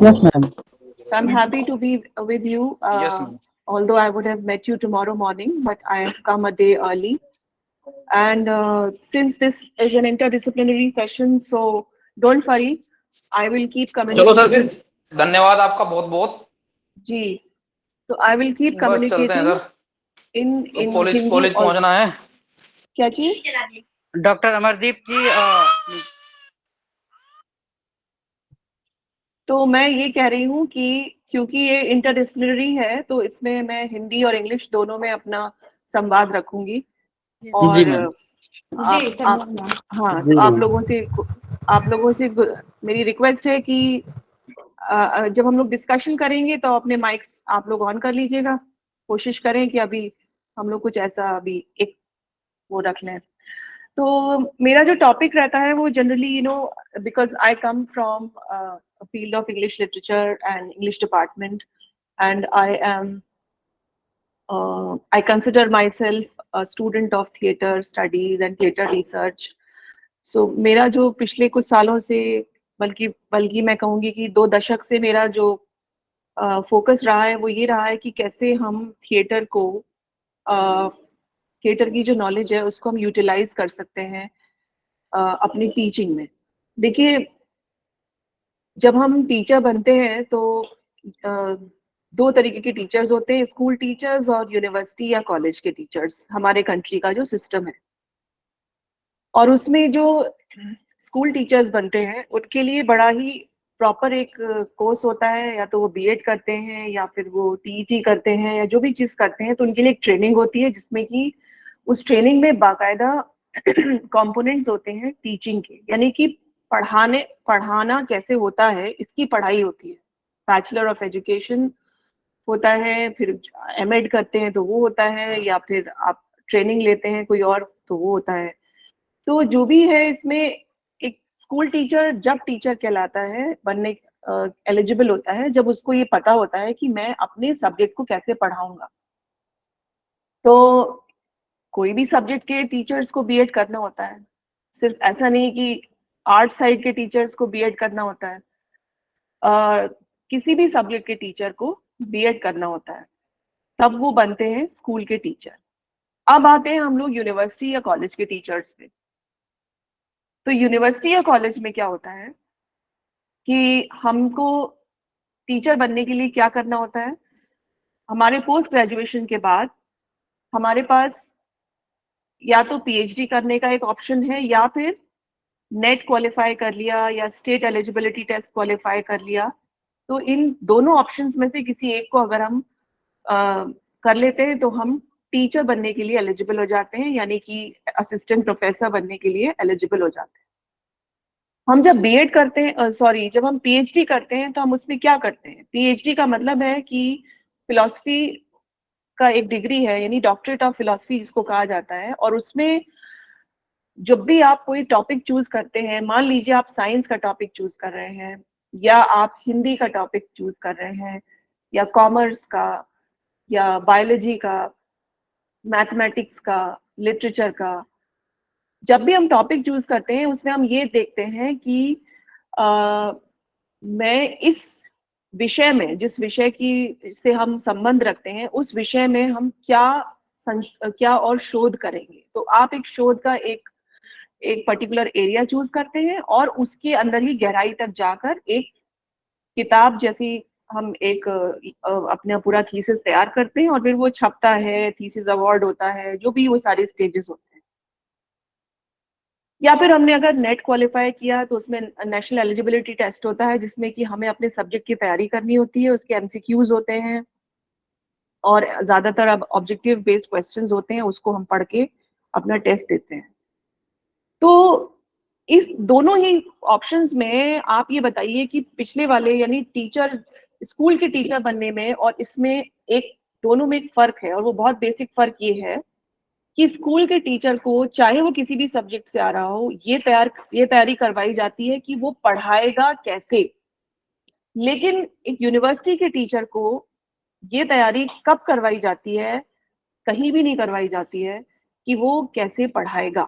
Yes, ma'am. I'm happy to be with you. Yes, ma'am. Although I would have met you tomorrow morning, but I have come a day early. And since this is an interdisciplinary session, so don't worry, I will keep चलो sir फिर, communicating. धन्यवाद आपका बहुत बहुत। जी, so I will keep बस चलते हैं communicating sir, तो in college Hindi college also. पहुंचना है। क्या चीज? डॉक्टर अमरदीप जी, तो मैं ये कह रही हूँ कि क्योंकि ये इंटरडिसिप्लिनरी है, तो इसमें मैं हिंदी और इंग्लिश दोनों में अपना संवाद रखूंगी। जी और मैम। आप हाँ, जी तो मैम। आप लोगों से मेरी रिक्वेस्ट है कि जब हम लोग डिस्कशन करेंगे तो अपने माइक्स आप लोग ऑन कर लीजिएगा। कोशिश करें कि अभी हम लोग कुछ ऐसा अभी एक वो रख लें। तो मेरा जो टॉपिक रहता है वो generally because I come from field of English literature and English department and I consider myself a student of theater studies and theater research. So मेरा जो पिछले कुछ सालों से बल्कि बल्कि मैं कहूँगी कि 2 दशक से मेरा जो फोकस रहा है वो ये रहा है कि कैसे हम थिएटर को थिएटर की जो नॉलेज है उसको हम यूटिलाइज कर सकते हैं अपनी टीचिंग में। देखिए, जब हम टीचर बनते हैं तो अ, 2 तरीके के टीचर्स होते हैं, स्कूल टीचर्स और यूनिवर्सिटी या कॉलेज के टीचर्स, हमारे कंट्री का जो सिस्टम है। और उसमें जो स्कूल टीचर्स बनते हैं, उनके लिए बड़ा ही प्रॉपर एक कोर्स होता है, या तो वो बीएड करते हैं या फिर वो टीईटी करते हैं या जो भी चीज़ करते हैं, तो उनके लिए एक ट्रेनिंग होती है जिसमें कि उस ट्रेनिंग में बाकायदा कंपोनेंट्स होते हैं टीचिंग के, यानी कि पढ़ाना कैसे होता है इसकी पढ़ाई होती है। बैचलर ऑफ एजुकेशन होता है, फिर एमएड करते हैं तो वो होता है, या फिर आप ट्रेनिंग लेते हैं कोई और तो वो होता है। तो जो भी है इसमें, एक स्कूल टीचर जब टीचर कहलाता है, बनने एलिजिबल होता है जब उसको ये पता होता है कि मैं अपने सब्जेक्ट को कैसे पढ़ाऊंगा। तो कोई भी सब्जेक्ट के टीचर्स को बीएड करना होता है, सिर्फ ऐसा नहीं कि आर्ट साइड के टीचर्स को बीएड करना होता है। अ, किसी भी सब्जेक्ट के टीचर को बीएड करना होता है, तब वो बनते हैं स्कूल के टीचर। अब आते हैं हम लोग यूनिवर्सिटी या कॉलेज के टीचर्स पे। तो यूनिवर्सिटी या कॉलेज में क्या होता है कि हमको टीचर बनने के लिए क्या करना होता है, हमारे पोस्ट ग्रेजुएशन के बाद हमारे पास या तो पीएचडी करने का एक ऑप्शन है, या फिर नेट क्वालिफाई कर लिया या स्टेट एलिजिबिलिटी टेस्ट क्वालिफाई कर लिया। तो इन दोनों ऑप्शंस में से किसी एक को अगर हम अ, कर लेते हैं तो हम टीचर बनने के लिए एलिजिबल हो जाते हैं, यानी कि असिस्टेंट प्रोफेसर बनने के लिए एलिजिबल हो जाते हैं। हम जब बीएड करते हैं, सॉरी, जब हम पीएचडी करते हैं तो हम उसमें क्या करते हैं? पीएचडी का मतलब है कि फिलॉसफी का एक डिग्री है, यानी डॉक्टरेट ऑफ फिलॉसफी जिसको कहा जाता है। और उसमें जब भी आप कोई टॉपिक चूज करते हैं, मान लीजिए आप साइंस का टॉपिक चूज कर रहे हैं, या आप हिंदी का टॉपिक चूज कर रहे हैं, या कॉमर्स का, या बायोलॉजी का, मैथमेटिक्स का, लिटरेचर का, जब भी हम टॉपिक चूज करते हैं उसमें हम ये देखते हैं कि अ, मैं इस विषय में, जिस विषय की से हम संबंध रखते हैं, उस विषय में हम क्या और शोध करेंगे। तो आप एक शोध का एक एक पर्टिकुलर एरिया चूज करते हैं और उसके अंदर ही गहराई तक जाकर एक किताब जैसी हम एक अपना पूरा थीसिस तैयार करते हैं, और फिर वो छपता है, थीसिस अवार्ड होता है, जो भी वो सारे स्टेजेस होते हैं। या फिर हमने अगर नेट क्वालिफाई किया तो उसमें नेशनल एलिजिबिलिटी टेस्ट होता है, जिसमें कि हमें अपने सब्जेक्ट की तैयारी करनी होती है, उसके एमसीक्यूज होते हैं और ज्यादातर अब ऑब्जेक्टिव बेस्ड क्वेश्चंस होते हैं, उसको हम पढ़ के अपना टेस्ट देते हैं। तो इस दोनों ही ऑप्शंस में आप ये बताइए कि पिछले वाले यानी टीचर, स्कूल के टीचर बनने में और इसमें एक, दोनों में एक फर्क है, और वो बहुत बेसिक फर्क ये है कि स्कूल के टीचर को, चाहे वो किसी भी सब्जेक्ट से आ रहा हो, ये तैयारी करवाई जाती है कि वो पढ़ाएगा कैसे। लेकिन एक यूनिवर्सिटी के टीचर को ये तैयारी कब करवाई जाती है? कहीं भी नहीं करवाई जाती है कि वो कैसे पढ़ाएगा।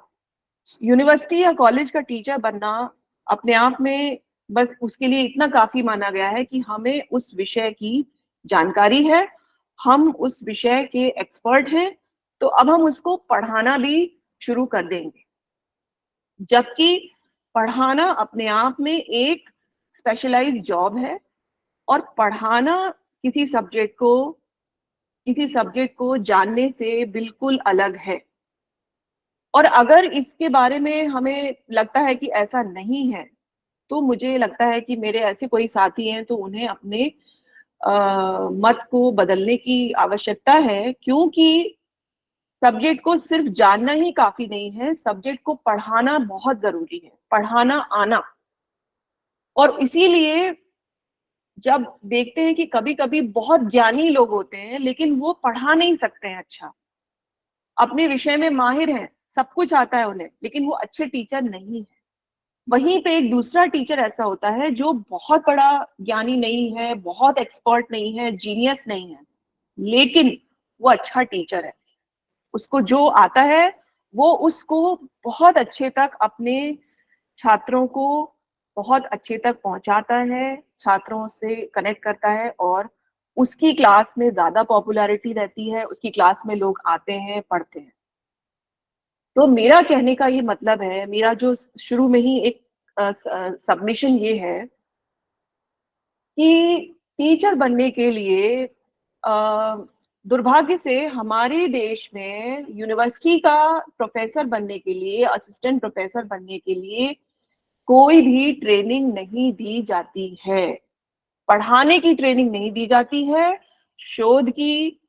यूनिवर्सिटी या कॉलेज का टीचर बनना अपने आप में बस उसके लिए इतना काफी माना गया है कि हमें उस विषय की जानकारी है, हम उस विषय के एक्सपर्ट हैं, तो अब हम उसको पढ़ाना भी शुरू कर देंगे। जबकि पढ़ाना अपने आप में एक स्पेशलाइज्ड जॉब है, और पढ़ाना किसी सब्जेक्ट को जानने से बिल्कुल अलग है। और अगर इसके बारे में हमें लगता है कि ऐसा नहीं है, तो मुझे लगता है कि मेरे ऐसे कोई साथी हैं तो उन्हें अपने मत को बदलने की आवश्यकता है, क्योंकि सब्जेक्ट को सिर्फ जानना ही काफी नहीं है, सब्जेक्ट को पढ़ाना बहुत जरूरी है, पढ़ाना आना। और इसीलिए जब देखते हैं कि कभी कभी बहुत ज्ञानी लोग होते हैं लेकिन वो पढ़ा नहीं सकते हैं अच्छा, अपने विषय में माहिर हैं, सब कुछ आता है उन्हें, लेकिन वो अच्छे टीचर नहीं है। वहीं पे एक दूसरा टीचर ऐसा होता है जो बहुत बड़ा ज्ञानी नहीं है, बहुत एक्सपर्ट नहीं है, जीनियस नहीं है, लेकिन वो अच्छा टीचर है। उसको जो आता है वो उसको बहुत अच्छे तक अपने छात्रों को बहुत अच्छे तक पहुंचाता है, छात्रों से कनेक्ट करता है, और उसकी क्लास में ज्यादा पॉपुलैरिटी रहती है, उसकी क्लास में लोग आते हैं, पढ़ते हैं। तो मेरा कहने का ये मतलब है, मेरा जो शुरू में ही एक सबमिशन ये है कि टीचर बनने के लिए दुर्भाग्य से हमारे देश में यूनिवर्सिटी का प्रोफेसर बनने के लिए, असिस्टेंट प्रोफेसर बनने के लिए कोई भी ट्रेनिंग नहीं दी जाती है। पढ़ाने की ट्रेनिंग नहीं दी जाती है, शोध की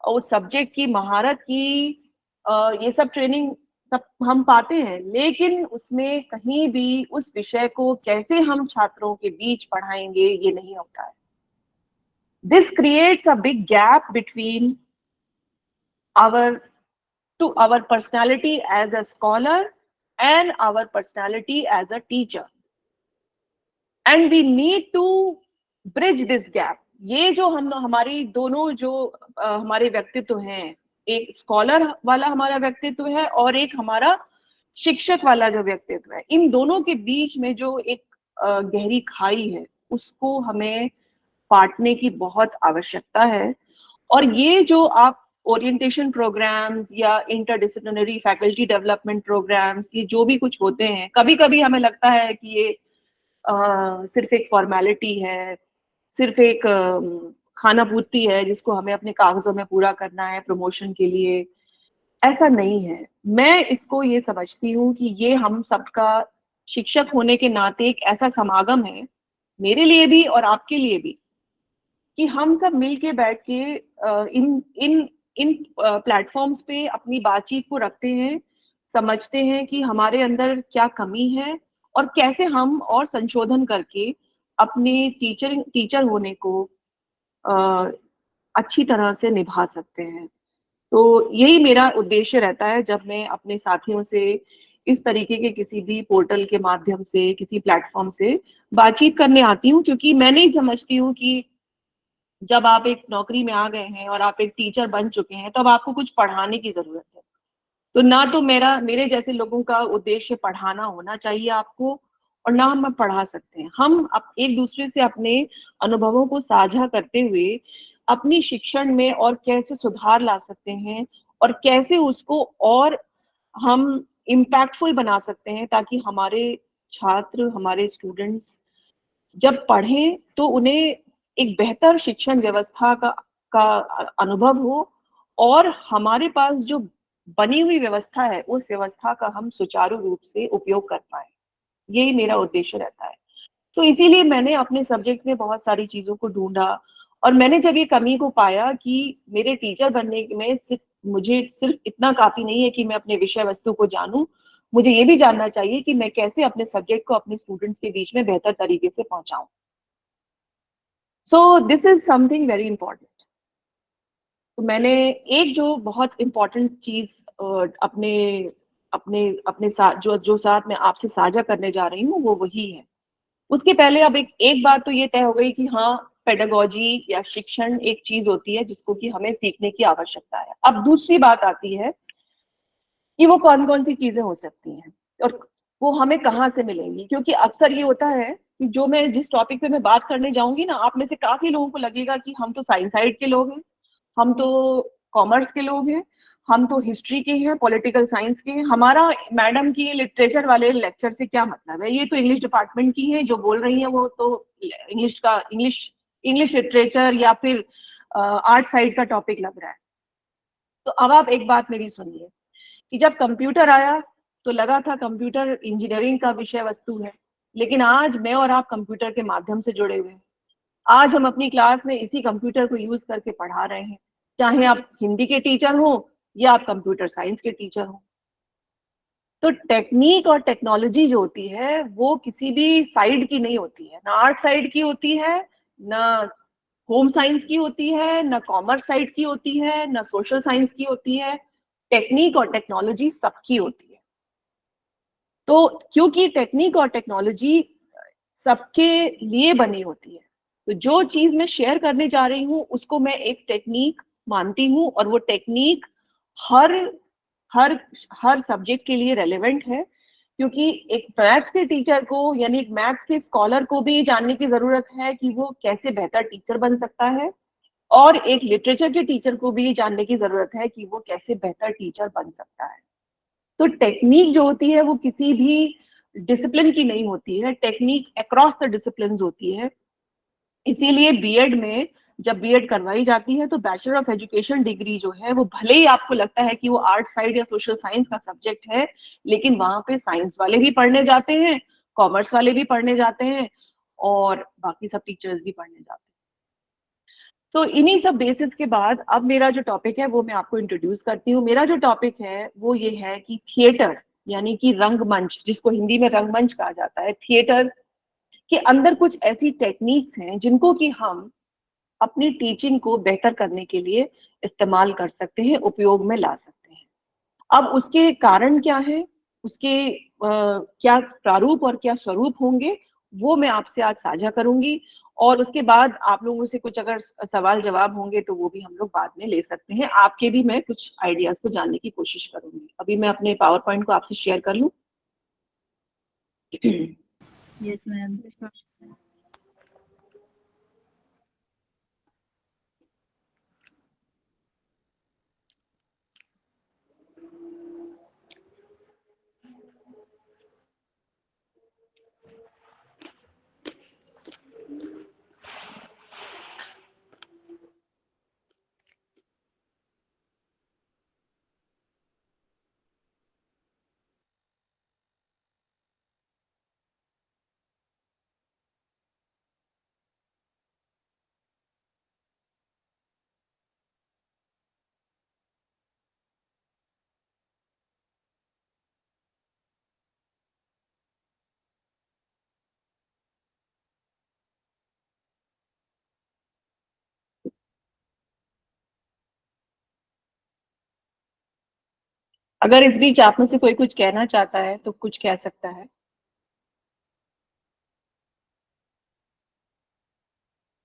और सब्जेक्ट की महारत की ये सब ट्रेनिंग सब हम पाते हैं, लेकिन उसमें कहीं भी उस विषय को कैसे हम छात्रों के बीच पढ़ाएंगे ये नहीं होता है। This creates a big gap between our our personality as a scholar and our personality as a teacher, and we need to bridge this gap। ये जो हमारी दोनों जो हमारे व्यक्तित्व हैं, एक स्कॉलर वाला हमारा व्यक्तित्व है और एक हमारा शिक्षक वाला जो व्यक्तित्व है, इन दोनों के बीच में जो एक गहरी खाई है, उसको हमें पाटने की बहुत आवश्यकता है। और ये जो आप ओरिएंटेशन प्रोग्राम्स या इंटरडिसिप्लिनरी फैकल्टी डेवलपमेंट प्रोग्राम्स, ये जो भी कुछ होते हैं, कभी कभी हमें लगता है कि ये सिर्फ एक फॉर्मेलिटी है, सिर्फ एक खाना पूर्ति है जिसको हमें अपने कागजों में पूरा करना है प्रमोशन के लिए। ऐसा नहीं है। मैं इसको ये समझती हूँ कि ये हम सबका शिक्षक होने के नाते एक ऐसा समागम है, मेरे लिए भी और आपके लिए भी, कि हम सब मिलके बैठ के इन इन इन प्लेटफॉर्म्स पे अपनी बातचीत को रखते हैं, समझते हैं कि हमारे अंदर क्या कमी है और कैसे हम और संशोधन करके अपने टीचर होने को अ, अच्छी तरह से निभा सकते हैं। तो यही मेरा उद्देश्य रहता है जब मैं अपने साथियों से इस तरीके के किसी भी पोर्टल के माध्यम से, किसी प्लेटफॉर्म से बातचीत करने आती हूँ, क्योंकि मैं नहीं समझती हूँ कि जब आप एक नौकरी में आ गए हैं और आप एक टीचर बन चुके हैं, तब आपको कुछ पढ़ाने की जरूरत है। तो ना तो मेरे जैसे लोगों का उद्देश्य पढ़ाना होना चाहिए आपको, और ना हम पढ़ा सकते हैं। हम एक दूसरे से अपने अनुभवों को साझा करते हुए अपनी शिक्षण में और कैसे सुधार ला सकते हैं, और कैसे उसको और हम इम्पैक्टफुल बना सकते हैं, ताकि हमारे छात्र, हमारे स्टूडेंट्स जब पढ़ें तो उन्हें एक बेहतर शिक्षण व्यवस्था का अनुभव हो, और हमारे पास जो बनी हुई व्यवस्था है उस व्यवस्था का हम सुचारू रूप से उपयोग कर पाए। यही मेरा उद्देश्य रहता है। तो इसीलिए मैंने अपने सब्जेक्ट में बहुत सारी चीजों को ढूंढा, और मैंने जब ये कमी को पाया कि मेरे टीचर बनने में मुझे सिर्फ इतना काफी नहीं है कि मैं अपने विषय वस्तु को जानूं, मुझे ये भी जानना चाहिए कि मैं कैसे अपने सब्जेक्ट को अपने स्टूडेंट्स के बीच में बेहतर तरीके से पहुंचाऊं। So this is something very important. तो मैंने एक जो बहुत इंपॉर्टेंट चीज अपने अपने अपने साथ जो साथ मैं आपसे साझा करने जा रही हूँ वो वही है। उसके पहले अब एक बात तो ये तय हो गई कि हाँ, पेडागोजी या शिक्षण एक चीज होती है जिसको कि हमें सीखने की आवश्यकता है। अब दूसरी बात आती है कि वो कौन कौन सी चीजें हो सकती हैं और वो हमें कहाँ से मिलेंगी, क्योंकि अक्सर ये होता है कि जो मैं जिस टॉपिक पे मैं बात करने जाऊंगी ना, आप में से काफी लोगों को लगेगा कि हम तो साइंस साइड के लोग हैं, हम तो कॉमर्स के लोग हैं, हम तो हिस्ट्री के हैं, पॉलिटिकल साइंस के हैं, हमारा मैडम की लिटरेचर वाले लेक्चर से क्या मतलब है, ये तो इंग्लिश डिपार्टमेंट की है जो बोल रही है, वो तो इंग्लिश लिटरेचर या फिर आर्ट साइड का टॉपिक लग रहा है। तो अब आप एक बात मेरी सुनिए कि जब कंप्यूटर आया तो लगा था कंप्यूटर इंजीनियरिंग का विषय वस्तु है, लेकिन आज मैं और आप कंप्यूटर के माध्यम से जुड़े हुए हैं। आज हम अपनी क्लास में इसी कंप्यूटर को यूज करके पढ़ा रहे हैं, चाहे आप हिंदी के टीचर हो या आप कंप्यूटर साइंस के टीचर हो। तो टेक्निक और टेक्नोलॉजी जो होती है वो किसी भी साइड की नहीं होती है, ना आर्ट साइड की होती है, ना होम साइंस की होती है, ना कॉमर्स साइड की होती है, ना सोशल साइंस की होती है। टेक्निक और टेक्नोलॉजी सबकी होती है। तो क्योंकि टेक्निक और टेक्नोलॉजी सबके लिए बनी होती है, तो जो चीज मैं शेयर करने जा रही हूँ उसको मैं एक टेक्निक मानती हूँ, और वो टेक्निक हर हर हर सब्जेक्ट के लिए रेलेवेंट है। क्योंकि एक मैथ्स के टीचर को, यानी एक मैथ्स के स्कॉलर को भी जानने की जरूरत है कि वो कैसे बेहतर टीचर बन सकता है, और एक लिटरेचर के टीचर को भी जानने की जरूरत है कि वो कैसे बेहतर टीचर बन सकता है। तो टेक्निक जो होती है वो किसी भी डिसिप्लिन की नहीं होती है, टेक्निक अक्रॉस द डिसिप्लिन होती है। इसीलिए बीएड में जब बीएड करवाई जाती है तो बैचलर ऑफ एजुकेशन डिग्री जो है वो, भले ही आपको लगता है कि वो आर्ट साइड या सोशल साइंस का सब्जेक्ट है, लेकिन वहां पे साइंस वाले भी पढ़ने जाते हैं, कॉमर्स वाले भी पढ़ने जाते हैं, और बाकी सब टीचर्स भी पढ़ने जाते हैं। तो इन्हीं सब बेसिस के बाद अब मेरा जो टॉपिक है वो मैं आपको इंट्रोड्यूस करती हूँ। मेरा जो टॉपिक है वो ये है कि थिएटर, यानी कि रंगमंच, जिसको हिंदी में रंगमंच कहा जाता है, थिएटर के अंदर कुछ ऐसी टेक्निक्स हैं जिनको कि हम अपनी टीचिंग को बेहतर करने के लिए इस्तेमाल कर सकते हैं, उपयोग में ला सकते हैं। अब उसके कारण क्या है, उसके क्या प्रारूप और क्या स्वरूप होंगे, वो मैं आपसे आज साझा करूंगी, और उसके बाद आप लोगों से कुछ अगर सवाल जवाब होंगे तो वो भी हम लोग बाद में ले सकते हैं। आपके भी मैं कुछ आइडियाज को जानने की कोशिश करूंगी। अभी मैं अपने पावर पॉइंट को आपसे शेयर कर लूं। Yes ma'am. अगर इस बीच आप में से कोई कुछ कहना चाहता है तो कुछ कह सकता है।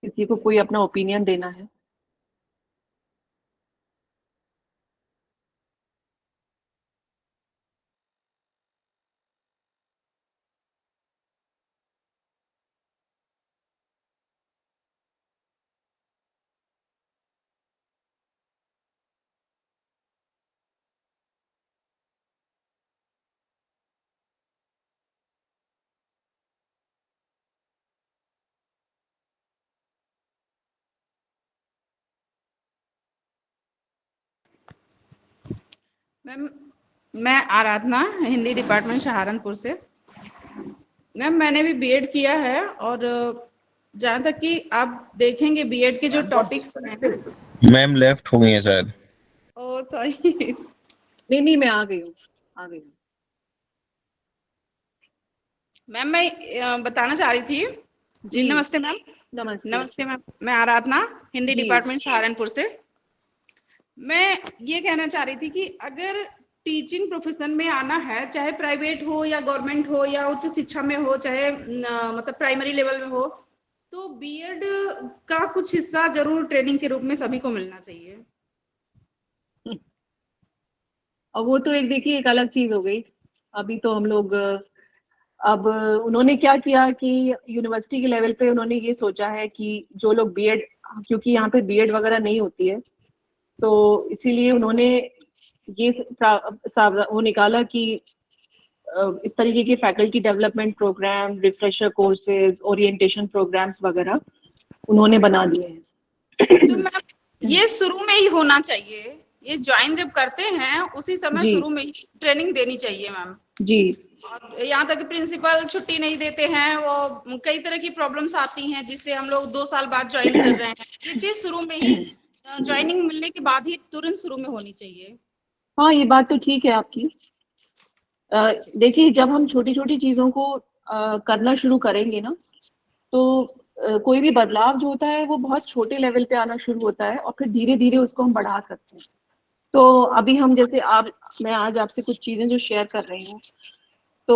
किसी को कोई अपना ओपिनियन देना है? मैम, मैं आराधना, हिंदी डिपार्टमेंट सहारनपुर से। मैम मैंने भी बीएड किया है, और जहाँ तक कि आप देखेंगे बीएड के जो टॉपिक्स हैं। मैम लेफ्ट हो गई है शायद। ओ सॉरी। नहीं, मैं आ गई हूँ। मैम मैं बताना चाह रही थी जी। नमस्ते मैम। नमस्ते मैम, मैं आराधना, हिंदी डिपार्टमेंट सहारनपुर से। मैं ये कहना चाह रही थी कि अगर टीचिंग प्रोफेशन में आना है, चाहे प्राइवेट हो या गवर्नमेंट हो या उच्च शिक्षा में हो, चाहे मतलब प्राइमरी लेवल में हो, तो बीएड का कुछ हिस्सा जरूर ट्रेनिंग के रूप में सभी को मिलना चाहिए। अब वो तो एक देखिए एक अलग चीज हो गई। अभी तो हम लोग अब उन्होंने क्या किया कि यूनिवर्सिटी के लेवल पे उन्होंने ये सोचा है कि जो लोग बीएड, क्योंकि यहाँ पे बीएड वगैरह नहीं होती है, तो इसीलिए उन्होंने ये वो निकाला कि इस तरीके के faculty development programme, refresher courses, orientation programmes वगैरह उन्होंने बना दिए हैं। तो मैम ये शुरू में ही होना चाहिए, ये ज्वाइन जब करते हैं उसी समय शुरू में ही ट्रेनिंग देनी चाहिए मैम जी। और यहाँ तक प्रिंसिपल छुट्टी नहीं देते हैं, वो कई तरह की प्रॉब्लम्स आती हैं जिससे हम लोग 2 साल बाद ज्वाइन कर रहे हैं। ये चीज शुरू में ही ज्वाइनिंग मिलने के बाद ही तुरंत शुरू में होनी चाहिए। हाँ, ये बात तो ठीक है आपकी। देखिए, जब हम छोटी छोटी चीजों को करना शुरू करेंगे ना, तो कोई भी बदलाव जो होता है वो बहुत छोटे लेवल पे आना शुरू होता है और फिर धीरे धीरे उसको हम बढ़ा सकते हैं। तो अभी हम जैसे मैं आज आपसे कुछ चीजें जो शेयर कर रही हूँ, तो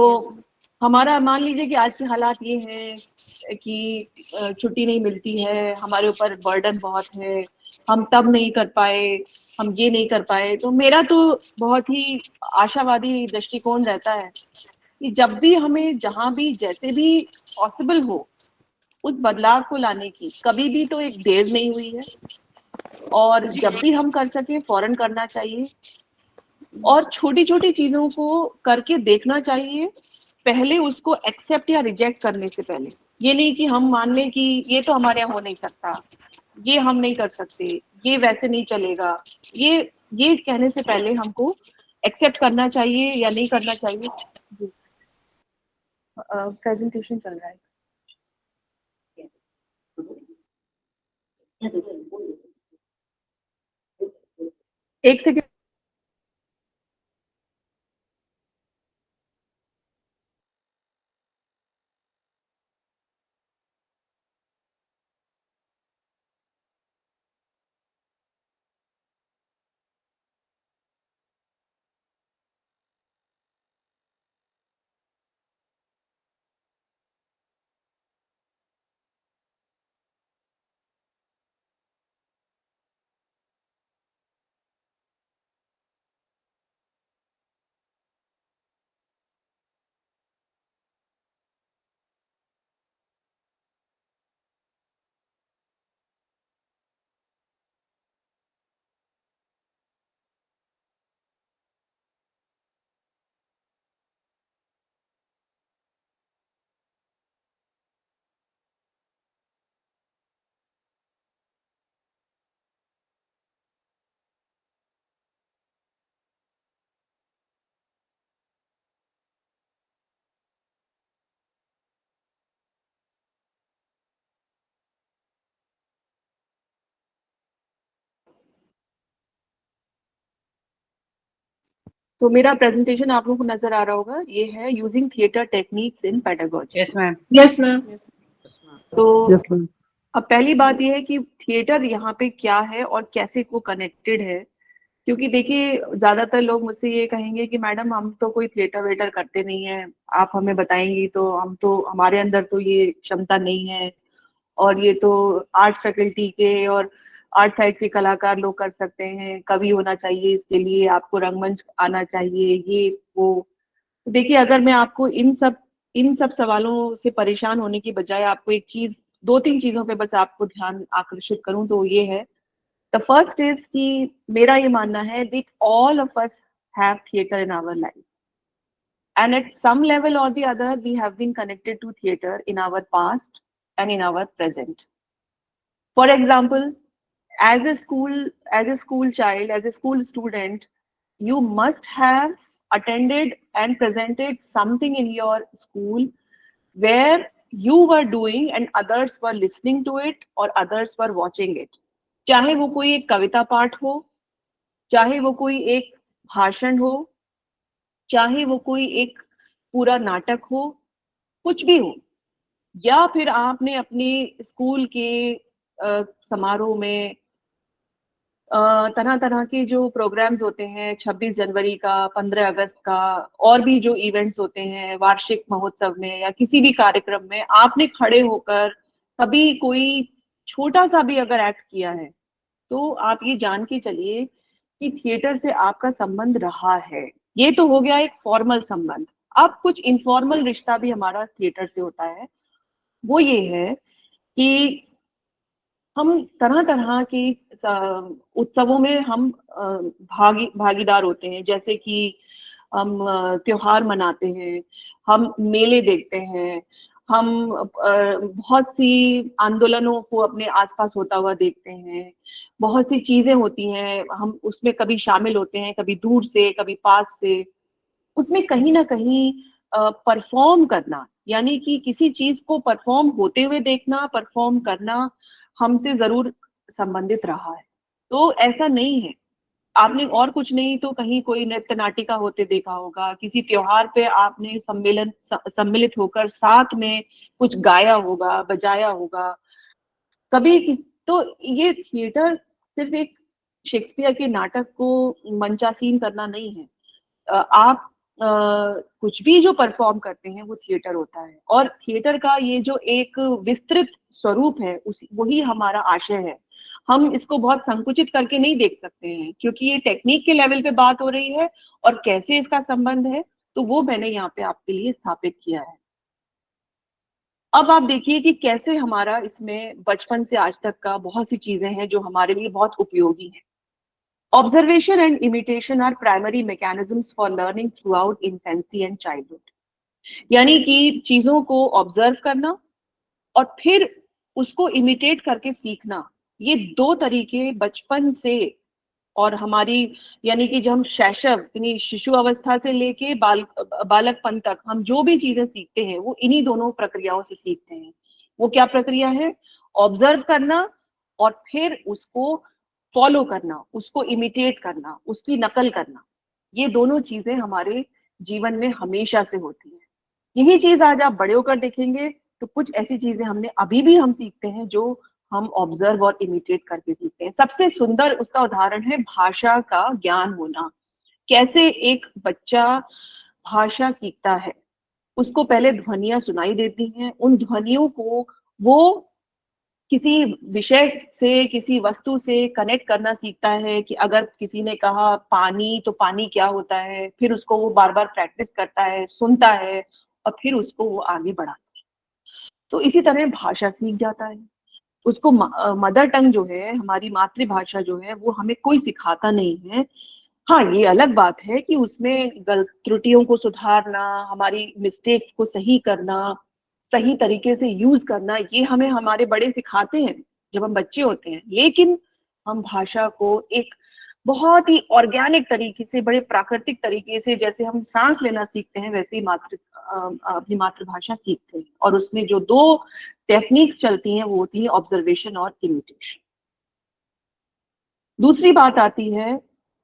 हमारा मान लीजिए कि आज के हालात ये हैं कि छुट्टी नहीं मिलती है, हमारे ऊपर बर्डन बहुत है, हम तब नहीं कर पाए, हम ये नहीं कर पाए। तो मेरा तो बहुत ही आशावादी दृष्टिकोण रहता है कि जब भी हमें जहां भी जैसे भी पॉसिबल हो उस बदलाव को लाने की कभी भी तो एक देर नहीं हुई है, और जब भी हम कर सके फौरन करना चाहिए और छोटी छोटी चीजों को करके देखना चाहिए, पहले उसको एक्सेप्ट या रिजेक्ट करने से पहले। ये नहीं कि हम मान लें कि ये तो हमारे यहाँ हो नहीं सकता, ये हम नहीं कर सकते, ये वैसे नहीं चलेगा, ये कहने से पहले हमको एक्सेप्ट करना चाहिए या नहीं करना चाहिए। प्रेजेंटेशन चल रहा है। एक सेकेंड। तो मेरा प्रेजेंटेशन आप लोगों को नजर आ रहा होगा, ये है using theatre techniques in pedagogy. Yes ma'am. Yes ma'am. तो अब पहली बात ये है कि थिएटर यहाँ पे क्या है और कैसे वो कनेक्टेड है, क्योंकि देखिए ज्यादातर लोग मुझसे ये कहेंगे कि मैडम हम तो कोई थिएटर वेटर करते नहीं है, आप हमें बताएंगी तो हम तो, हमारे अंदर तो ये क्षमता नहीं है, और ये तो आर्ट्स फैकल्टी के और आर्ट साइड के कलाकार लोग कर सकते हैं, कवि होना चाहिए इसके लिए, आपको रंगमंच आना चाहिए, ये वो। देखिए, अगर मैं आपको इन सब सवालों से परेशान होने की बजाय आपको एक चीज, 2-3 चीजों पे बस आपको ध्यान आकर्षित करूं तो ये है, द फर्स्ट इज कि मेरा ये मानना है that all of us have theatre in our life, and at some level or the other we have been connected to theater in our past and in our present. For example, as a school child, as a school student, you must have attended and presented something in your school where you were doing and others were listening to it or others were watching it. चाहे वो कोई एक कविता पाठ हो, चाहे वो कोई एक भाषण हो, चाहे वो कोई एक पूरा नाटक हो, कुछ भी हो, या फिर आपने अपनी स्कूल के समारोह में तरह तरह के जो प्रोग्राम्स होते हैं, 26 जनवरी का, 15 अगस्त का, और भी जो इवेंट्स होते हैं वार्षिक महोत्सव में या किसी भी कार्यक्रम में, आपने खड़े होकर कभी कोई छोटा सा भी अगर एक्ट किया है, तो आप ये जान के चलिए कि थिएटर से आपका संबंध रहा है। ये तो हो गया एक फॉर्मल संबंध। अब कुछ इनफॉर्मल रिश्ता भी हमारा थिएटर से होता है। वो ये है कि हम तरह तरह के उत्सवों में हम भागीदार होते हैं, जैसे कि हम त्योहार मनाते हैं, हम मेले देखते हैं, हम बहुत सी आंदोलनों को अपने आसपास होता हुआ देखते हैं, बहुत सी चीजें होती हैं, हम उसमें कभी शामिल होते हैं, कभी दूर से कभी पास से। उसमें कहीं ना कहीं परफॉर्म करना, यानी कि किसी चीज को परफॉर्म होते हुए देखना, परफॉर्म करना हमसे जरूर संबंधित रहा है। तो ऐसा नहीं है, आपने और कुछ नहीं तो कहीं कोई नृत्य नाटिका होते देखा होगा, किसी त्योहार पे आपने सम्मिलित होकर साथ में कुछ गाया होगा, बजाया होगा कभी तो ये थिएटर सिर्फ एक शेक्सपियर के नाटक को मंचासीन करना नहीं है। आप कुछ भी जो परफॉर्म करते हैं वो थिएटर होता है, और थिएटर का ये जो एक विस्तृत स्वरूप है उस वही हमारा आशय है। हम इसको बहुत संकुचित करके नहीं देख सकते हैं, क्योंकि ये टेक्निक के लेवल पे बात हो रही है और कैसे इसका संबंध है, तो वो मैंने यहाँ पे आपके लिए स्थापित किया है। अब आप देखिए कि कैसे हमारा इसमें बचपन से आज तक का बहुत सी चीजें हैं जो हमारे लिए बहुत उपयोगी हैं। Observation and imitation are primary mechanisms for learning throughout infancy and childhood. यानी कि चीजों को ऑब्जर्व करना और फिर उसको इमिटेट करके सीखना, ये दो तरीके बचपन से और हमारी यानी कि जब हम शैशव यानी शिशु अवस्था से लेके बालकपन तक हम जो भी चीजें सीखते हैं वो इन्हीं दोनों प्रक्रियाओं से सीखते हैं। वो क्या प्रक्रिया है? ऑब्जर्व करना और फिर उसको फॉलो करना, उसको इमिटेट करना, उसकी नकल करना। ये दोनों चीजें हमारे जीवन में हमेशा से होती है। यही चीज आज आप बड़े होकर देखेंगे तो कुछ ऐसी चीजें हमने अभी भी हम सीखते हैं जो हम ऑब्जर्व और इमिटेट करके सीखते हैं। सबसे सुंदर उसका उदाहरण है भाषा का ज्ञान होना। कैसे एक बच्चा भाषा सीखता है, उसको पहले ध्वनियां सुनाई देती हैं, उन ध्वनियों को वो किसी विषय से, किसी वस्तु से कनेक्ट करना सीखता है कि अगर किसी ने कहा पानी तो पानी क्या होता है, फिर उसको वो बार बार प्रैक्टिस करता है, सुनता है और फिर उसको वो आगे बढ़ाता है। तो इसी तरह भाषा सीख जाता है। उसको मदर टंग जो है, हमारी मातृभाषा जो है, वो हमें कोई सिखाता नहीं है। हाँ, ये अलग बात है कि उसमें गलत त्रुटियों को सुधारना, हमारी मिस्टेक्स को सही करना, सही तरीके से यूज करना, ये हमें हमारे बड़े सिखाते हैं जब हम बच्चे होते हैं। लेकिन हम भाषा को एक बहुत ही ऑर्गेनिक तरीके से, बड़े प्राकृतिक तरीके से, जैसे हम सांस लेना सीखते हैं वैसे ही अपनी मातृभाषा सीखते हैं। और उसमें जो दो टेक्निक्स चलती हैं वो होती है ऑब्जर्वेशन और इमिटेशन। दूसरी बात आती है,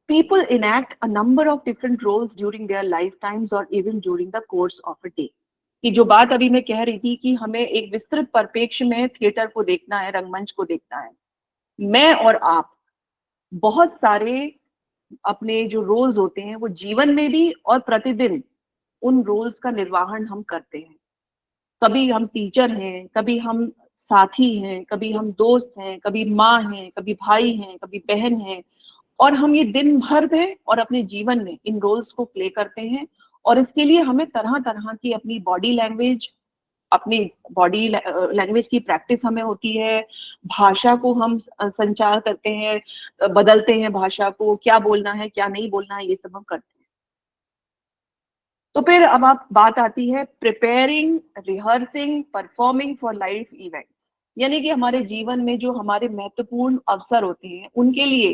people enact a number of different roles during their lifetimes or even during the course of a day। कि जो बात अभी मैं कह रही थी कि हमें एक विस्तृत परिप्रेक्ष्य में थिएटर को देखना है, रंगमंच को देखना है। मैं और आप बहुत सारे अपने जो रोल्स होते हैं वो जीवन में भी और प्रतिदिन उन रोल्स का निर्वहन हम करते हैं। कभी हम टीचर हैं, कभी हम साथी हैं, कभी हम दोस्त हैं, कभी माँ हैं, कभी भाई हैं, कभी बहन हैं, और हम ये दिन भर में और अपने जीवन में इन रोल्स को प्ले करते हैं। और इसके लिए हमें तरह तरह की अपनी बॉडी लैंग्वेज, अपनी बॉडी लैंग्वेज की प्रैक्टिस हमें होती है। भाषा को हम संचार करते हैं, बदलते हैं भाषा को, क्या बोलना है क्या नहीं बोलना है, ये सब हम करते हैं। तो फिर अब आप बात आती है preparing, rehearsing, performing for life events. यानी कि हमारे जीवन में जो हमारे महत्वपूर्ण अवसर होते हैं उनके लिए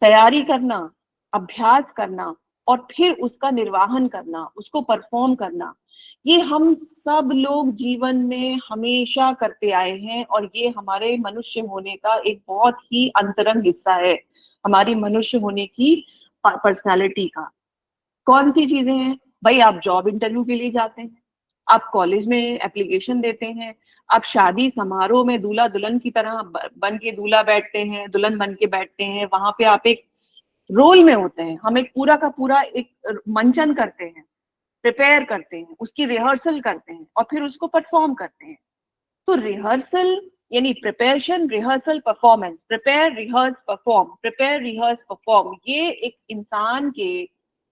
तैयारी करना, अभ्यास करना और फिर उसका निर्वाहन करना, उसको परफॉर्म करना, ये हम सब लोग जीवन में हमेशा करते आए हैं। और ये हमारे मनुष्य होने का एक बहुत ही अंतरंग हिस्सा है, हमारी मनुष्य होने की पर्सनालिटी का। कौन सी चीजें हैं भाई? आप जॉब इंटरव्यू के लिए जाते हैं, आप कॉलेज में एप्लीकेशन देते हैं, आप शादी समारोह में दूल्हा दुल्हन की तरह बन के दूल्हा बैठते हैं, दुल्हन बन के बैठते हैं, वहां पे आप एक रोल में होते हैं। हम एक पूरा का पूरा एक मंचन करते हैं, प्रिपेयर करते हैं, उसकी रिहर्सल करते हैं और फिर उसको परफॉर्म करते हैं। तो रिहर्सल यानी preparation, rehearsal, performance, prepare, rehearse, perform, prepare, rehearse, perform, ये एक इंसान के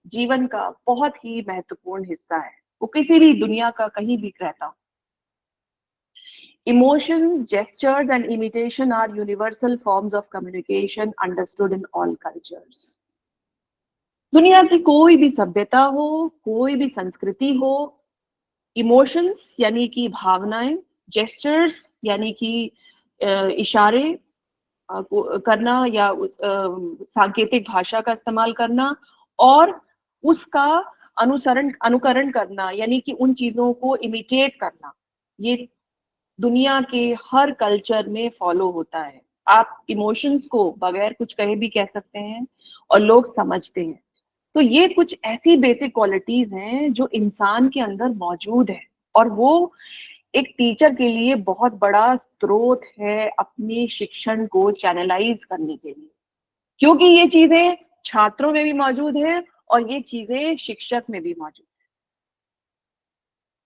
जीवन का बहुत ही महत्वपूर्ण हिस्सा है, वो किसी भी दुनिया का कहीं भी रहता हो। Emotion, gestures and imitation are universal forms of communication understood in all cultures. दुनिया की कोई भी सभ्यता हो, कोई भी संस्कृति हो, इमोशंस यानी कि भावनाएं, जेस्चर्स यानी कि इशारे करना या सांकेतिक भाषा का इस्तेमाल करना, और उसका अनुकरण करना यानी कि उन चीजों को इमिटेट करना, ये दुनिया के हर कल्चर में फॉलो होता है। आप इमोशंस को बगैर कुछ कहे भी कह सकते हैं और लोग समझते हैं। तो ये कुछ ऐसी बेसिक क्वालिटीज हैं जो इंसान के अंदर मौजूद है, और वो एक टीचर के लिए बहुत बड़ा स्रोत है अपने शिक्षण को चैनलाइज करने के लिए, क्योंकि ये चीजें छात्रों में भी मौजूद है और ये चीजें शिक्षक में भी मौजूद है।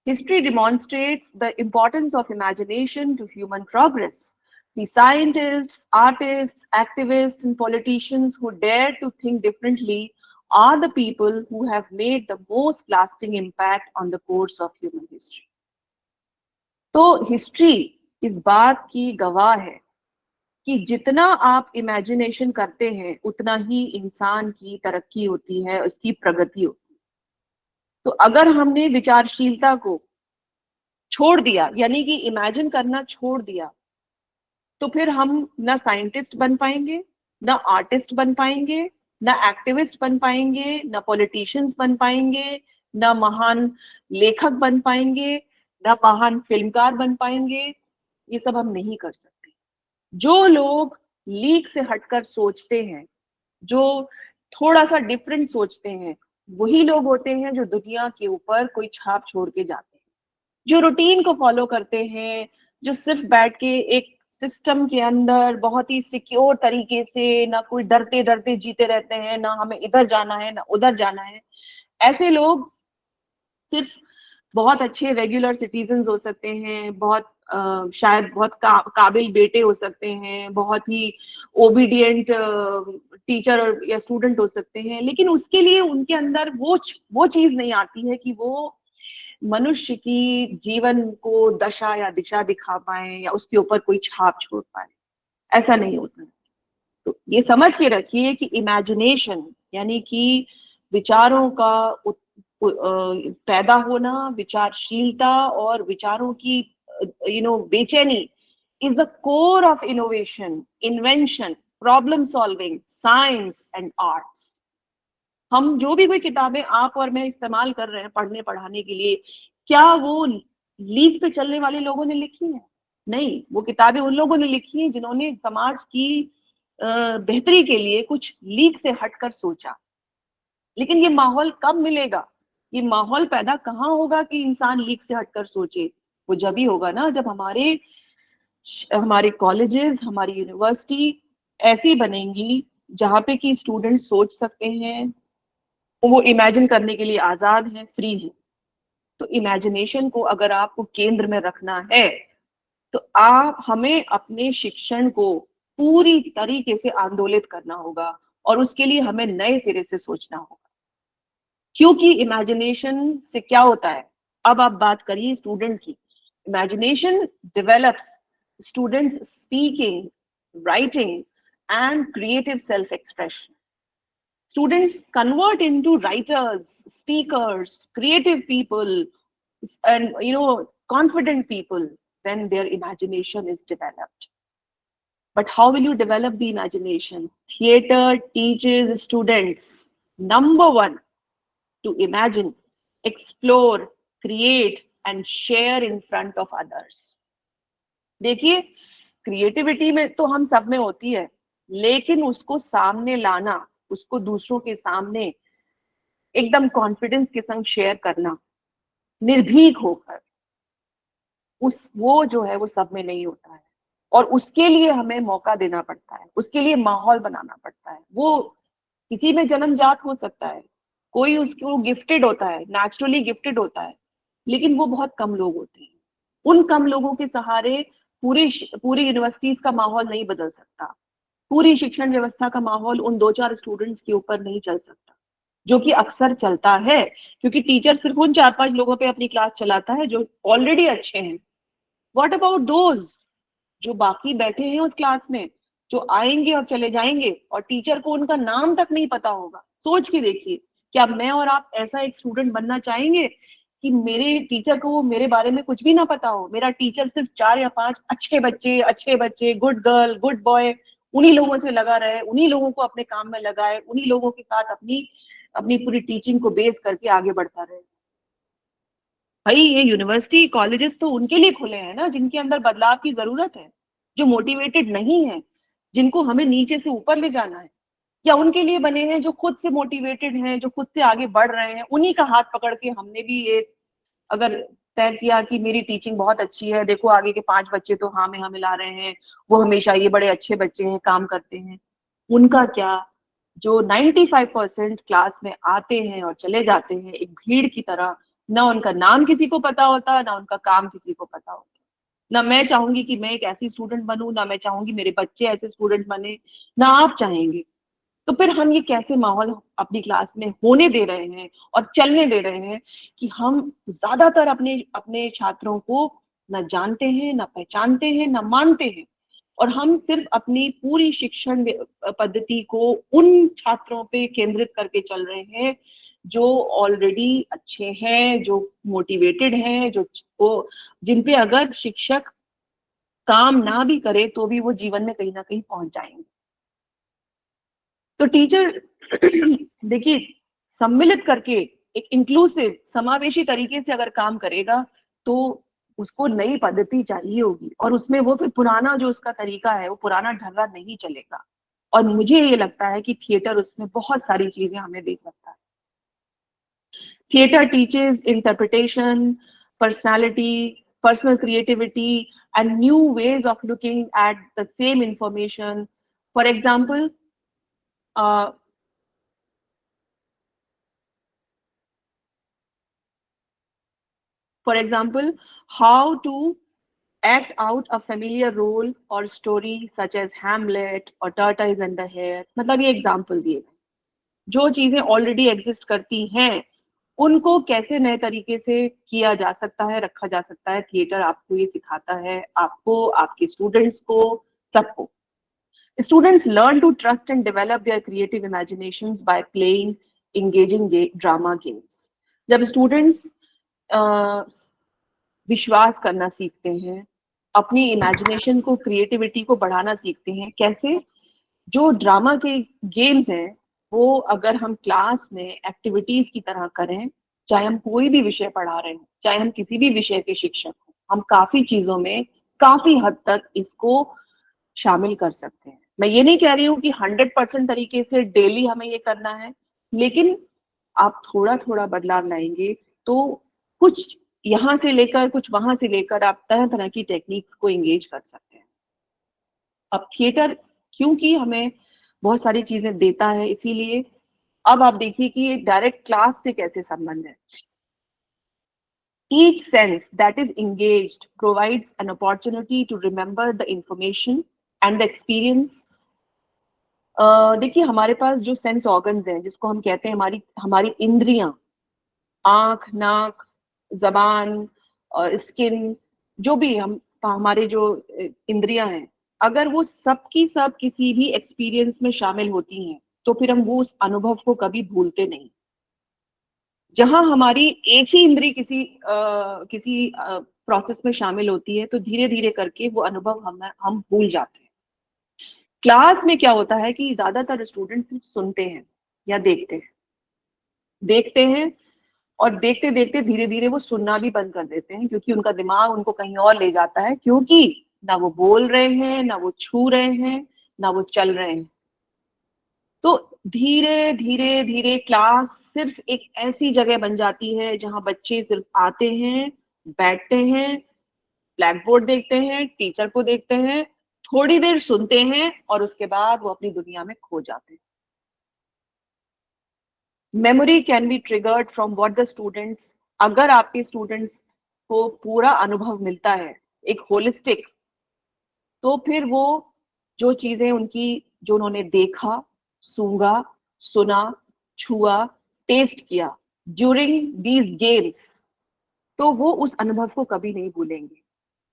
History demonstrates the importance of imagination to human progress. The scientists, artists, activists, and politicians who dare to think differently are the people who have made the most lasting impact on the course of human history. तो history इस बात की गवाह है कि जितना आप imagination करते हैं उतना ही इंसान की तरक्की होती है, उसकी प्रगति होती है। तो अगर हमने विचारशीलता को छोड़ दिया, यानी कि इमेजिन करना छोड़ दिया, तो फिर हम ना साइंटिस्ट बन पाएंगे, ना आर्टिस्ट बन पाएंगे, ना एक्टिविस्ट बन पाएंगे, ना पॉलिटिशियंस बन पाएंगे, ना महान लेखक बन पाएंगे, ना महान फिल्मकार बन पाएंगे। ये सब हम नहीं कर सकते। जो लोग लीक से हटकर सोचते हैं, जो थोड़ा सा डिफरेंट सोचते हैं, वही लोग होते हैं जो दुनिया के ऊपर कोई छाप छोड़ के जाते हैं। जो रूटीन को फॉलो करते हैं, जो सिर्फ बैठ के एक सिस्टम के अंदर बहुत ही सिक्योर तरीके से, ना कोई डरते डरते जीते रहते हैं, ना हमें इधर जाना है ना उधर जाना है, ऐसे लोग सिर्फ बहुत अच्छे रेगुलर सिटीजन्स हो सकते हैं, बहुत शायद बहुत काबिल बेटे हो सकते हैं, बहुत ही ओबीडियंट टीचर या स्टूडेंट हो सकते हैं, लेकिन उसके लिए उनके अंदर वो चीज नहीं आती है कि वो मनुष्य की जीवन को दशा या दिशा दिखा पाए या उसके ऊपर कोई छाप छोड़ पाए। ऐसा नहीं होता। तो ये समझ के रखिए कि इमेजिनेशन यानी कि विचारों का पैदा होना, विचारशीलता और विचारों की बेचैनी is the core of innovation, invention, problem solving, science and arts. हम जो भी कोई किताबें आप और मैं इस्तेमाल कर रहे हैं पढ़ने पढ़ाने के लिए, क्या वो लीक पे चलने वाले लोगों ने लिखी है? नहीं, वो किताबें उन लोगों ने लिखी हैं जिन्होंने समाज की बेहतरी के लिए कुछ लीक से हटकर सोचा। लेकिन ये माहौल कब मिलेगा? ये माहौल पैदा कहाँ होगा कि इंसान लीक से हटकर सोचे? वो जब ही होगा ना जब हमारे कॉलेजेस, हमारी यूनिवर्सिटी ऐसी बनेंगी जहाँ पे कि स्टूडेंट सोच सकते हैं, वो इमेजिन करने के लिए आजाद हैं, फ्री हैं। तो इमेजिनेशन को अगर आपको केंद्र में रखना है तो हमें अपने शिक्षण को पूरी तरीके से आंदोलित करना होगा और उसके लिए हमें नए सिरे से सोचना होगा। क्योंकि इमेजिनेशन से क्या होता है? अब आप बात करिए स्टूडेंट की। Imagination develops students speaking, writing and creative self-expression. Students convert into writers, speakers, creative people, and confident people when their imagination is developed. But how will you develop the imagination? Theater teaches students, number one, to imagine, explore, create and share in front of others. देखिए, creativity में तो हम सब में होती है, लेकिन उसको सामने लाना, उसको दूसरों के सामने एकदम कॉन्फिडेंस के संग शेयर करना, निर्भीक होकर, वो जो है वो सब में नहीं होता है। और उसके लिए हमें मौका देना पड़ता है, उसके लिए माहौल बनाना पड़ता है। वो किसी में जन्मजात हो सकता है, कोई उसको गिफ्टेड होता है, नेचुरली गिफ्टेड होता है, लेकिन वो बहुत कम लोग होते हैं। उन कम लोगों के सहारे पूरी यूनिवर्सिटीज का माहौल नहीं बदल सकता, पूरी शिक्षण व्यवस्था का माहौल उन 2-4 स्टूडेंट्स के ऊपर नहीं चल सकता। जो कि अक्सर चलता है, क्योंकि टीचर सिर्फ उन 4-5 लोगों पे अपनी क्लास चलाता है जो ऑलरेडी अच्छे हैं। व्हाट अबाउट दोज जो बाकी बैठे हैं उस क्लास में, जो आएंगे और चले जाएंगे और टीचर को उनका नाम तक नहीं पता होगा? सोच के देखिए, क्या मैं और आप ऐसा एक स्टूडेंट बनना चाहेंगे कि मेरे टीचर को वो मेरे बारे में कुछ भी ना पता हो? मेरा टीचर सिर्फ 4 या 5 अच्छे बच्चे, गुड गर्ल, गुड बॉय, उन्हीं लोगों से लगा रहे, उन्हीं लोगों को अपने काम में लगाए, उन्हीं लोगों के साथ अपनी अपनी पूरी टीचिंग को बेस करके आगे बढ़ता रहे। भाई ये यूनिवर्सिटी कॉलेजेस तो उनके लिए खुले हैं ना जिनके अंदर बदलाव की जरूरत है, जो मोटिवेटेड नहीं है, जिनको हमें नीचे से ऊपर ले जाना है। या उनके लिए बने हैं जो खुद से मोटिवेटेड हैं, जो खुद से आगे बढ़ रहे हैं? उन्हीं का हाथ पकड़ के हमने भी ये अगर तय किया कि मेरी टीचिंग बहुत अच्छी है, देखो आगे के 5 बच्चे तो हाँ में हाँ मिला रहे हैं, वो हमेशा ये बड़े अच्छे बच्चे हैं, काम करते हैं। उनका क्या, जो 95% क्लास में आते हैं और चले जाते हैं एक भीड़ की तरह, ना उनका नाम किसी को पता होता, ना उनका काम किसी को पता होता। ना मैं चाहूंगी कि मैं एक ऐसी स्टूडेंट बनूं, ना मैं चाहूंगी मेरे बच्चे ऐसे स्टूडेंट बने, ना आप चाहेंगे। तो फिर हम ये कैसे माहौल अपनी क्लास में होने दे रहे हैं और चलने दे रहे हैं कि हम ज्यादातर अपने अपने छात्रों को न जानते हैं, न पहचानते हैं, न मानते हैं, और हम सिर्फ अपनी पूरी शिक्षण पद्धति को उन छात्रों पे केंद्रित करके चल रहे हैं जो ऑलरेडी अच्छे हैं, जो मोटिवेटेड हैं, जो जिन पे अगर शिक्षक काम ना भी करे तो भी वो जीवन में कहीं ना कहीं पहुंच जाएंगे। तो टीचर देखिए, सम्मिलित करके एक इंक्लूसिव समावेशी तरीके से अगर काम करेगा तो उसको नई पद्धति चाहिए होगी, और उसमें वो फिर पुराना जो उसका तरीका है वो पुराना ढर्रा नहीं चलेगा। और मुझे ये लगता है कि थिएटर उसमें बहुत सारी चीजें हमें दे सकता है। Theatre teaches interpretation, personality, personal creativity, and new ways of looking at the same information. For example, uh, how to act out a familiar role or story such as Hamlet or Tortoise and the Hare. मतलब ये example दिए गए, जो चीजें already exist करती हैं उनको कैसे नए तरीके से किया जा सकता है, रखा जा सकता है। थिएटर आपको ये सिखाता है, आपको, आपके स्टूडेंट्स को, सबको। Students learn to trust and develop their creative imaginations by playing engaging drama games. जब स्टूडेंट्स विश्वास करना सीखते हैं, अपनी इमेजिनेशन को, क्रिएटिविटी को बढ़ाना सीखते हैं, कैसे? जो ड्रामा के गेम्स हैं वो अगर हम क्लास में एक्टिविटीज की तरह करें, चाहे हम कोई भी विषय पढ़ा रहे हैं, चाहे हम किसी भी विषय के शिक्षक हों, हम काफी चीजों में काफी हद तक इसको शामिल कर सकते हैं। मैं ये नहीं कह रही हूँ कि 100% तरीके से डेली हमें ये करना है, लेकिन आप थोड़ा थोड़ा बदलाव लाएंगे तो कुछ यहाँ से लेकर कुछ वहां से लेकर आप तरह तरह की टेक्निक्स को एंगेज कर सकते हैं। अब थिएटर क्योंकि हमें बहुत सारी चीजें देता है, इसीलिए अब आप देखिए कि ये डायरेक्ट क्लास से कैसे संबंध है। Each sense that is engaged provides an opportunity to remember the information and the experience. देखिए हमारे पास जो सेंस ऑर्गन्स हैं, जिसको हम कहते हैं हमारी हमारी इंद्रियां, आंख, नाक, जबान, स्किन, जो भी हमारे जो इंद्रियां हैं, अगर वो सब की सब किसी भी एक्सपीरियंस में शामिल होती हैं तो फिर हम वो उस अनुभव को कभी भूलते नहीं। जहां हमारी एक ही इंद्री किसी प्रोसेस में शामिल होती है तो धीरे धीरे करके वो अनुभव हम भूल जाते हैं। क्लास में क्या होता है कि ज्यादातर स्टूडेंट सिर्फ सुनते हैं या देखते हैं और देखते देखते धीरे धीरे वो सुनना भी बंद कर देते हैं, क्योंकि उनका दिमाग उनको कहीं और ले जाता है, क्योंकि ना वो बोल रहे हैं, ना वो छू रहे हैं, ना वो चल रहे हैं। तो धीरे धीरे धीरे क्लास सिर्फ एक ऐसी जगह बन जाती है जहां बच्चे सिर्फ आते हैं, बैठते हैं, ब्लैक बोर्ड देखते हैं, टीचर को देखते हैं, थोड़ी देर सुनते हैं और उसके बाद वो अपनी दुनिया में खो जाते हैं। Memory can be triggered from what the students, अगर आपके स्टूडेंट्स को पूरा अनुभव मिलता है एक होलिस्टिक, तो फिर वो जो चीजें उनकी, जो उन्होंने देखा, सूंघा, सुना, छुआ, टेस्ट किया ड्यूरिंग दीज गेम्स, तो वो उस अनुभव को कभी नहीं भूलेंगे।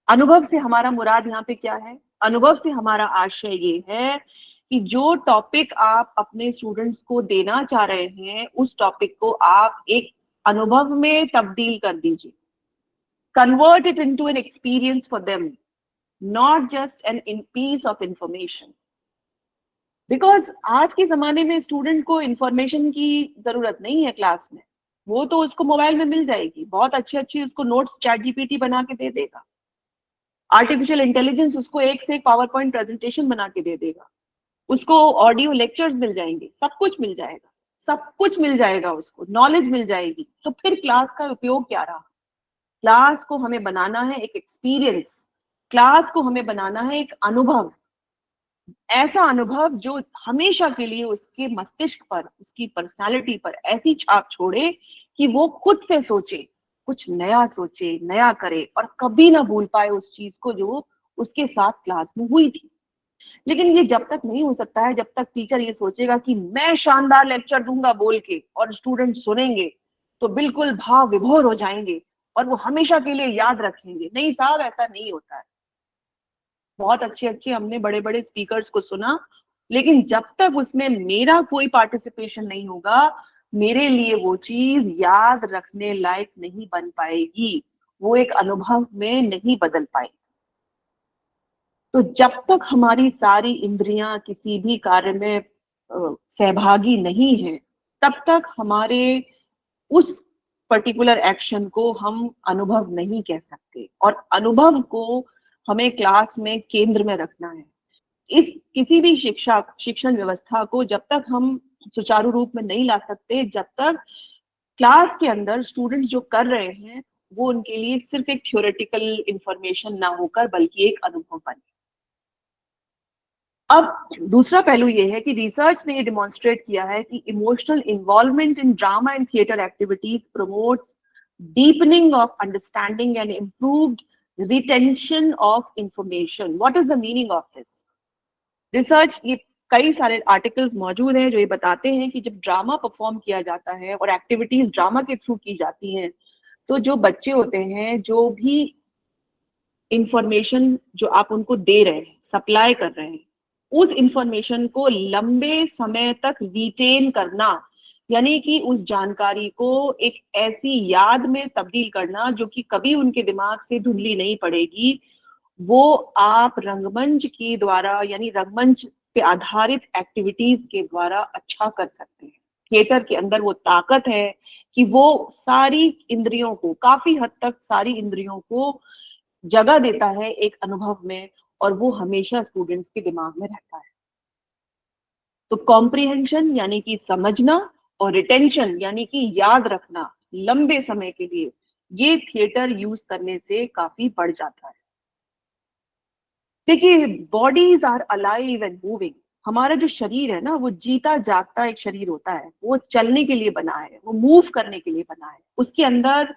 अनुभव से हमारा मुराद यहाँ पे क्या है? अनुभव से हमारा आशय ये है कि जो टॉपिक आप अपने स्टूडेंट्स को देना चाह रहे हैं, उस टॉपिक को आप एक अनुभव में तब्दील कर दीजिए। Convert it into an experience for them, not just an piece of information. Because आज के जमाने में स्टूडेंट को इंफॉर्मेशन की जरूरत नहीं है क्लास में, वो तो उसको मोबाइल में मिल जाएगी, बहुत अच्छी अच्छी उसको नोट्स चैट जीपीटी बना के दे देगा, आर्टिफिशियल इंटेलिजेंस उसको एक से एक पावर पॉइंट प्रेजेंटेशन बना के दे देगा, उसको ऑडियो लेक्चर्स मिल जाएंगे, सब कुछ मिल जाएगा, सब कुछ मिल जाएगा, उसको नॉलेज मिल जाएगी। तो फिर क्लास का उपयोग क्या रहा? क्लास को हमें बनाना है एक एक्सपीरियंस, क्लास को हमें बनाना है एक अनुभव, ऐसा अनुभव जो हमेशा के लिए उसके मस्तिष्क पर, उसकी पर्सनालिटी पर ऐसी छाप छोड़े कि वो खुद से सोचे, कुछ नया सोचे, नया करे और कभी ना भूल पाए उस चीज को जो उसके साथ क्लास में हुई थी। लेकिन ये जब तक नहीं हो सकता है जब तक टीचर ये सोचेगा कि मैं शानदार लेक्चर दूंगा बोल के और स्टूडेंट सुनेंगे तो बिल्कुल भाव विभोर हो जाएंगे और वो हमेशा के लिए याद रखेंगे। नहीं साहब, ऐसा नहीं होता है। बहुत अच्छे अच्छे हमने बड़े बड़े स्पीकर्स को सुना, लेकिन जब तक उसमें मेरा कोई पार्टिसिपेशन नहीं होगा, मेरे लिए वो चीज याद रखने लायक नहीं बन पाएगी, वो एक अनुभव में नहीं बदल पाएगी। तो जब तक हमारी सारी इंद्रियां किसी भी कार्य में सहभागी नहीं है, तब तक हमारे उस पर्टिकुलर एक्शन को हम अनुभव नहीं कह सकते। और अनुभव को हमें क्लास में केंद्र में रखना है। इस किसी भी शिक्षण व्यवस्था को जब तक हम सुचारू रूप में नहीं ला सकते, जब तक क्लास के अंदर स्टूडेंट्स जो कर रहे हैं वो उनके लिए सिर्फ एक थ्योरेटिकल इंफॉर्मेशन ना होकर बल्कि एक अनुभव बने। अब दूसरा पहलू ये है कि रिसर्च ने ये डिमॉन्स्ट्रेट किया है कि emotional involvement in drama and theatre activities promotes deepening of understanding and improved retention of information. What is the meaning of this? Research, ये कई सारे आर्टिकल्स मौजूद हैं जो ये बताते हैं कि जब ड्रामा परफॉर्म किया जाता है और एक्टिविटीज ड्रामा के थ्रू की जाती हैं, तो जो बच्चे होते हैं, जो भी इंफॉर्मेशन जो आप उनको दे रहे हैं, सप्लाई कर रहे हैं, उस इंफॉर्मेशन को लंबे समय तक रिटेन करना, यानी कि उस जानकारी को एक ऐसी याद में तब्दील करना जो कि कभी उनके दिमाग से धुंधली नहीं पड़ेगी, वो आप रंगमंच के द्वारा यानी रंगमंच पे आधारित एक्टिविटीज के द्वारा अच्छा कर सकते हैं। थिएटर के अंदर वो ताकत है कि वो सारी इंद्रियों को, काफी हद तक सारी इंद्रियों को जगह देता है एक अनुभव में, और वो हमेशा स्टूडेंट्स के दिमाग में रहता है। तो कॉम्प्रिहेंशन यानी कि समझना और रिटेंशन यानी कि याद रखना लंबे समय के लिए, ये थिएटर यूज करने से काफी बढ़ जाता है। देखिए, bodies are alive and moving. हमारा जो शरीर है ना, वो जीता जागता एक शरीर होता है, वो चलने के लिए बना है, वो मूव करने के लिए बना है। उसके अंदर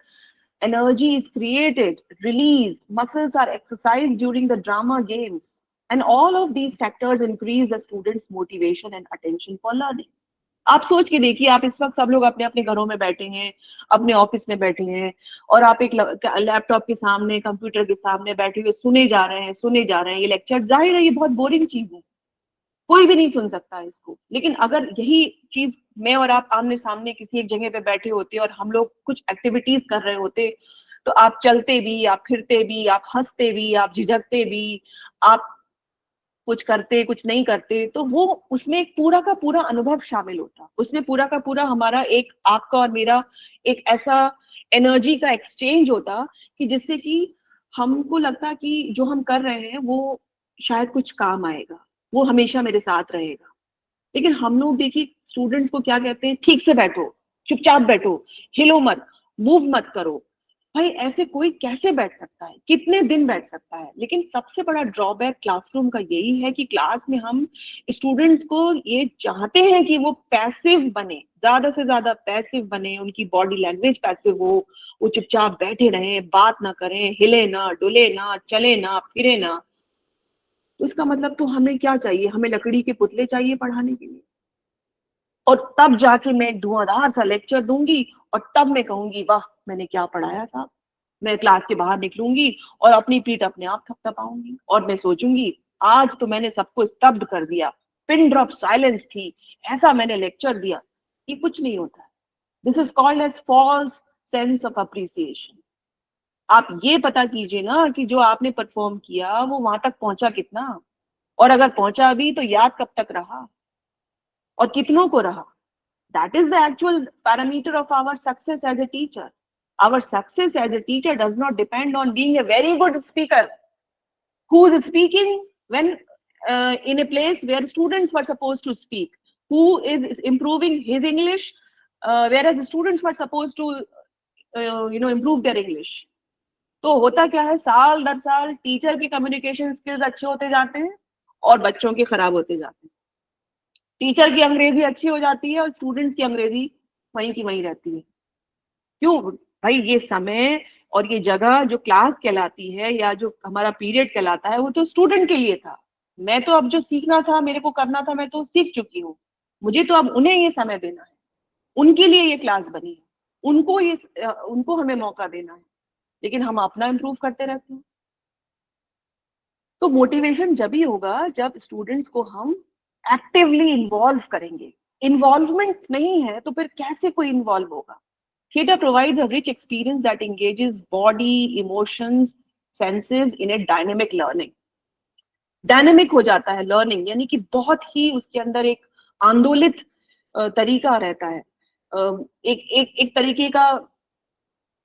energy is created, released, muscles are exercised during the drama games, and all of these factors increase the students' motivation and attention for learning. आप सोच के देखिए, आप इस वक्त सब लोग अपने अपने घरों में बैठे हैं, अपने ऑफिस में बैठे हैं, और आप एक लैपटॉप के सामने, कंप्यूटर के सामने बैठे हुए सुने जा रहे हैं ये लेक्चर। जाहिर है ये बहुत बोरिंग चीज है, कोई भी नहीं सुन सकता है इसको। लेकिन अगर यही चीज मैं और आप आमने सामने किसी एक जगह पे बैठे होते और हम लोग कुछ एक्टिविटीज कर रहे होते, तो आप चलते भी, आप फिरते भी, आप हंसते भी, आप झिझकते भी, आप कुछ करते कुछ नहीं करते, तो वो उसमें एक पूरा का पूरा अनुभव शामिल होता। उसमें पूरा का पूरा हमारा, एक आपका और मेरा एक ऐसा एनर्जी का एक्सचेंज होता कि जिससे कि हमको लगता कि जो हम कर रहे हैं वो शायद कुछ काम आएगा, वो हमेशा मेरे साथ रहेगा। लेकिन हम लोग देखिए स्टूडेंट्स को क्या कहते हैं, ठीक से बैठो, चुपचाप बैठो, हिलो मत, मूव मत करो। भाई ऐसे कोई कैसे बैठ सकता है, कितने दिन बैठ सकता है? लेकिन सबसे बड़ा ड्रॉबैक क्लासरूम का यही है कि क्लास में हम स्टूडेंट्स को ये चाहते हैं कि वो पैसिव बने, ज्यादा से ज्यादा पैसिव बने, उनकी बॉडी लैंग्वेज पैसिव हो, वो चुपचाप बैठे रहें, बात ना करें, हिले ना, डुले ना, चले ना, फिरे ना। तो इसका मतलब तो हमें क्या चाहिए? हमें लकड़ी के पुतले चाहिए पढ़ाने के लिए? और तब जाके मैं एक धुआंधार सा लेक्चर दूंगी और तब मैं कहूंगी वाह मैंने क्या पढ़ाया साहब। मैं क्लास के बाहर निकलूंगी और अपनी पीठ अपने आप थपथपाऊंगी और मैं सोचूंगी आज तो मैंने सबको स्तब्ध कर दिया, पिन ड्रॉप साइलेंस थी, ऐसा मैंने लेक्चर दिया। ये कुछ नहीं होता है। This is called as false sense of appreciation. आप ये पता कीजिए ना कि जो आपने परफॉर्म किया वो वहां तक पहुंचा कितना, और अगर पहुंचा भी तो याद कब तक रहा और कितनों को रहा। That is the actual parameter of our success as a teacher. Our success as a teacher does not depend on being a very good speaker who is speaking when in a place where students were supposed to speak, who is improving his English whereas students were supposed to improve their English. तो होता क्या है, साल दर साल teacher के communication skills अच्छे होते जाते हैं और बच्चों के खराब होते जाते हैं। टीचर की अंग्रेजी अच्छी हो जाती है और स्टूडेंट्स की अंग्रेजी वहीं की वहीं रहती है। क्यों भाई? ये समय और ये जगह जो क्लास कहलाती है या जो हमारा पीरियड कहलाता है वो तो स्टूडेंट के लिए था। मैं तो अब जो सीखना था, मेरे को करना था, मैं तो सीख चुकी हूँ। मुझे तो अब उन्हें ये समय देना है, उनके लिए ये क्लास बनी है, उनको हमें मौका देना है, लेकिन हम अपना इम्प्रूव करते रहते हैं। तो मोटिवेशन जब ही होगा जब स्टूडेंट्स को हम एक्टिवली इन्वॉल्व करेंगे। इन्वॉल्वमेंट नहीं है तो फिर कैसे कोई इन्वॉल्व होगा? Theatre provides a rich experience that engages body, emotions, senses in A dynamic learning. Dynamic हो जाता है लर्निंग, यानी कि बहुत ही उसके अंदर एक आंदोलित तरीका रहता है, एक तरीके का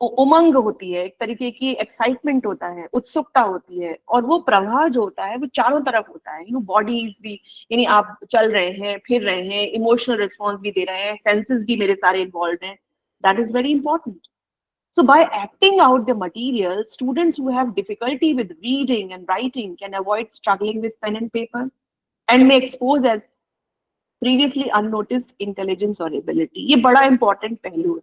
उमंग होती है, एक तरीके की एक्साइटमेंट होता है, उत्सुकता होती है, और वो प्रवाह जो होता है वो चारों तरफ होता है। बॉडीज भी, यानी आप चल रहे हैं, फिर रहे हैं, इमोशनल रिस्पॉन्स भी दे रहे हैं, सेंसेस भी मेरे सारे इन्वॉल्व हैं। That is very important. So by acting out the material, students who have difficulty with reading and writing can avoid struggling with pen and paper and may expose as previously unnoticed intelligence or ability. ये बड़ा important पहलू है।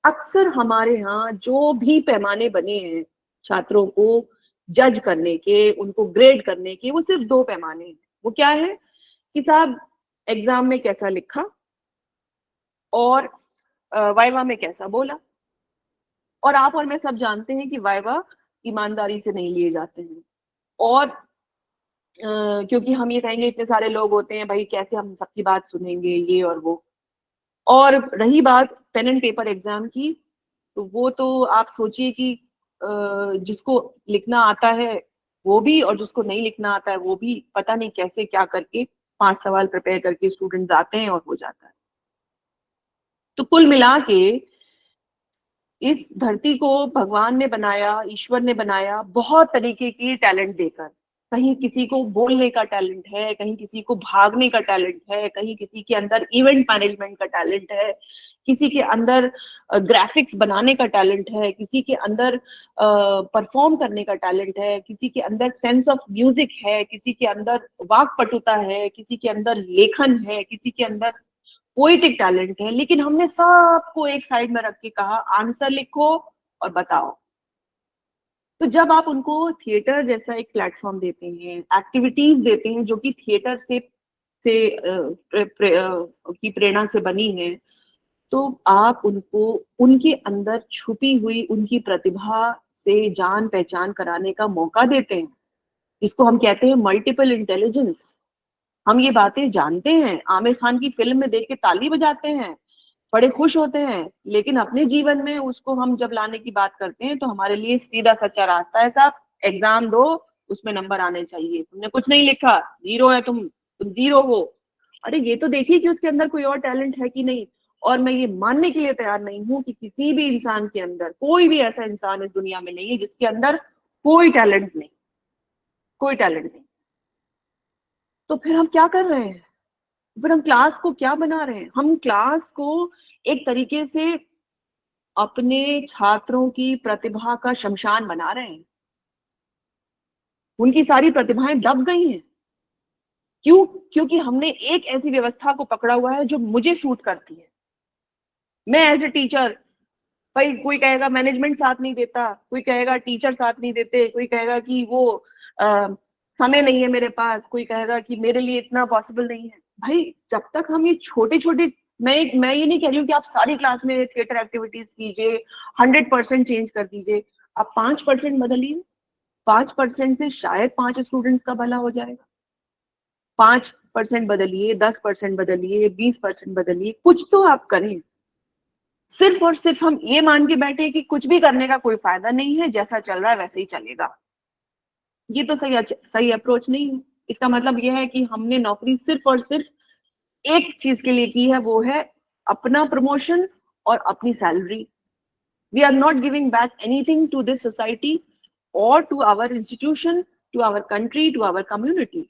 अक्सर हमारे यहाँ जो भी पैमाने बने हैं छात्रों को जज करने के, उनको ग्रेड करने के, वो सिर्फ दो पैमाने हैं। वो क्या है कि साहब एग्जाम में कैसा लिखा और वाइवा में कैसा बोला। और आप और मैं सब जानते हैं कि वाइवा ईमानदारी से नहीं लिए जाते हैं, और क्योंकि हम ये कहेंगे इतने सारे लोग होते हैं भाई, कैसे हम सबकी बात सुनेंगे, ये और वो। और रही बात पेन एंड पेपर एग्जाम की, तो वो तो आप सोचिए कि जिसको लिखना आता है वो भी और जिसको नहीं लिखना आता है वो भी, पता नहीं कैसे क्या करके 5 सवाल प्रिपेयर करके स्टूडेंट्स आते हैं और हो जाता है। तो कुल मिला के इस धरती को भगवान ने बनाया, ईश्वर ने बनाया बहुत तरीके की टैलेंट देकर। कहीं किसी को बोलने का टैलेंट है, कहीं किसी को भागने का टैलेंट है, कहीं किसी के अंदर इवेंट मैनेजमेंट का टैलेंट है, किसी के अंदर ग्राफिक्स बनाने का टैलेंट है, किसी के अंदर परफॉर्म करने का टैलेंट है, किसी के अंदर सेंस ऑफ म्यूजिक है, किसी के अंदर वाक्पटुता है, किसी के अंदर लेखन है, किसी के अंदर पोएटिक टैलेंट है। लेकिन हमने सबको एक साइड में रख के कहा आंसर लिखो और बताओ। तो जब आप उनको थिएटर जैसा एक प्लेटफॉर्म देते हैं, एक्टिविटीज देते हैं जो कि थिएटर से की प्रेरणा से बनी है, तो आप उनको उनके अंदर छुपी हुई उनकी प्रतिभा से जान पहचान कराने का मौका देते हैं, जिसको हम कहते हैं मल्टीपल इंटेलिजेंस। हम ये बातें जानते हैं, आमिर खान की फिल्म में देख के ताली बजाते हैं, बड़े खुश होते हैं, लेकिन अपने जीवन में उसको हम जब लाने की बात करते हैं तो हमारे लिए सीधा सच्चा रास्ता है साहब, एग्जाम दो, उसमें नंबर आने चाहिए, तुमने कुछ नहीं लिखा, जीरो है, तुम जीरो हो। अरे ये तो देखिए कि उसके अंदर कोई और टैलेंट है कि नहीं। और मैं ये मानने के लिए तैयार नहीं हूं कि किसी भी इंसान के अंदर, कोई भी ऐसा इंसान इस दुनिया में नहीं है जिसके अंदर कोई टैलेंट नहीं, कोई टैलेंट नहीं। तो फिर हम क्या कर रहे हैं? फिर हम क्लास को क्या बना रहे हैं? हम क्लास को एक तरीके से अपने छात्रों की प्रतिभा का शमशान बना रहे हैं। उनकी सारी प्रतिभाएं दब गई हैं। क्यों? क्योंकि हमने एक ऐसी व्यवस्था को पकड़ा हुआ है जो मुझे सूट करती है। मैं एज ए टीचर, भाई कोई कहेगा मैनेजमेंट साथ नहीं देता, कोई कहेगा टीचर साथ नहीं देते, कोई कहेगा कि वो समय नहीं है मेरे पास, कोई कहेगा कि मेरे लिए इतना पॉसिबल नहीं है। भाई जब तक हम ये छोटे छोटे, मैं ये नहीं कह रही हूँ कि आप सारी क्लास में थिएटर एक्टिविटीज कीजिए, 100% चेंज कर दीजिए, आप 5% बदलिए, 5% से शायद 5 स्टूडेंट्स का भला हो जाएगा। 5% बदलिए, 10% बदलिए, 20% बदलिए, कुछ तो आप करें। सिर्फ और सिर्फ हम ये मान के बैठे कि कुछ भी करने का कोई फायदा नहीं है, जैसा चल रहा है वैसे ही चलेगा, ये तो सही अप्रोच नहीं है। इसका मतलब यह है कि हमने नौकरी सिर्फ और सिर्फ एक चीज के लिए की है, वो है अपना प्रमोशन और अपनी salary. We are not giving back anything to this society और to our institution, to our country, to our community,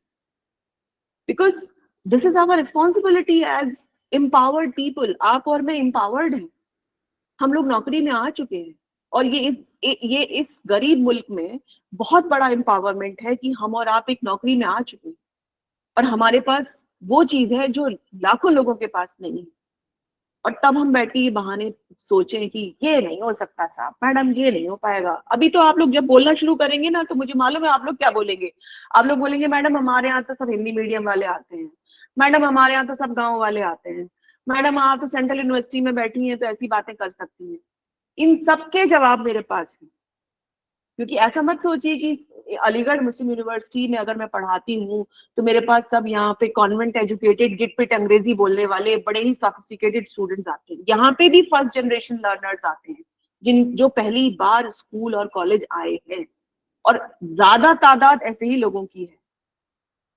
because this is our responsibility as empowered people. आप और मैं एम्पावर्ड हैं, हम लोग नौकरी में आ चुके हैं, और ये इस गरीब मुल्क में बहुत बड़ा एम्पावरमेंट है कि हम और आप एक नौकरी में आ चुके हैं, और हमारे पास वो चीज है जो लाखों लोगों के पास नहीं है। और तब हम बैठ के ये बहाने सोचें कि ये नहीं हो सकता साहब, मैडम ये नहीं हो पाएगा। अभी तो आप लोग जब बोलना शुरू करेंगे ना, तो मुझे मालूम है आप लोग क्या बोलेंगे। आप लोग बोलेंगे मैडम हमारे यहाँ तो सब हिंदी मीडियम वाले आते हैं, मैडम हमारे यहाँ तो सब गाँव वाले आते हैं, मैडम आप तो सेंट्रल यूनिवर्सिटी में बैठी हैं तो ऐसी बातें कर सकती हैं। इन सबके जवाब मेरे पास है, क्योंकि ऐसा मत सोचिए कि अलीगढ़ मुस्लिम यूनिवर्सिटी में अगर मैं पढ़ाती हूँ तो मेरे पास सब यहाँ पे कॉन्वेंट एजुकेटेड गिट पिट अंग्रेजी बोलने वाले बड़े ही सोफिस्टिकेटेड स्टूडेंट्स आते हैं। यहाँ पे भी फर्स्ट जनरेशन लर्नर्स आते हैं जो पहली बार स्कूल और कॉलेज आए हैं, और ज्यादा तादाद ऐसे ही लोगों की है,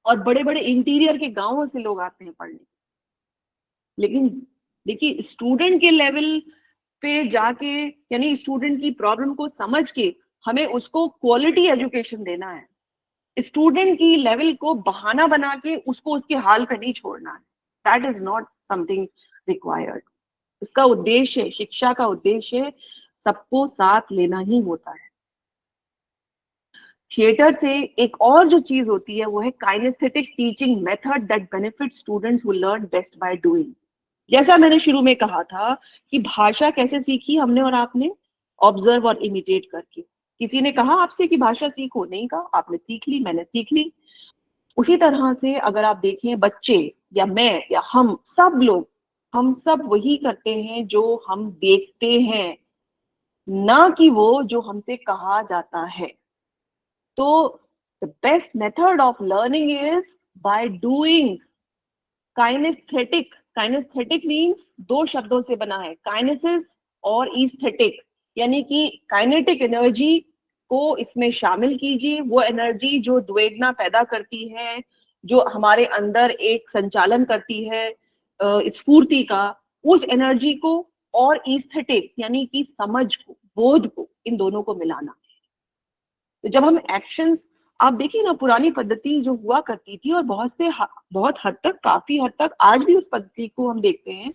और बड़े बड़े इंटीरियर के गांवों से लोग आते हैं पढ़ने। लेकिन देखिए स्टूडेंट के लेवल पे जाके, यानी स्टूडेंट की प्रॉब्लम को समझ के हमें उसको क्वालिटी एजुकेशन देना है। स्टूडेंट की लेवल को बहाना बना के उसको उसके हाल पे नहीं छोड़ना है। That is not something required. उसका उद्देश्य, शिक्षा का उद्देश्य सबको साथ लेना ही होता है। थिएटर से एक और जो चीज होती है वो है kinesthetic teaching method that benefit students who learn best by doing. जैसा मैंने शुरू में कहा था कि भाषा कैसे सीखी हमने और आपने, ऑब्जर्व और इमिटेट करके। किसी ने कहा आपसे कि भाषा सीखो, नहीं कहा, आपने सीख ली, मैंने सीख ली। उसी तरह से अगर आप देखें, बच्चे या मैं या हम सब लोग, हम सब वही करते हैं जो हम देखते हैं, ना कि वो जो हमसे कहा जाता है। तो the best method of learning is by doing. Kinesthetic means 2 शब्दों से बना है, काइनेसिस और ईस्थेटिक, यानी कि काइनेटिक एनर्जी को इसमें शामिल कीजिए, वो एनर्जी जो द्वेगना पैदा करती है, जो हमारे अंदर एक संचालन करती है स्फूर्ति का, उस एनर्जी को, और ईस्थेटिक यानी कि समझ को, बोध को, इन दोनों को मिलाना। तो जब हम एक्शंस, आप देखिए ना, पुरानी पद्धति जो हुआ करती थी और बहुत हद तक, काफी हद तक आज भी उस पद्धति को हम देखते हैं।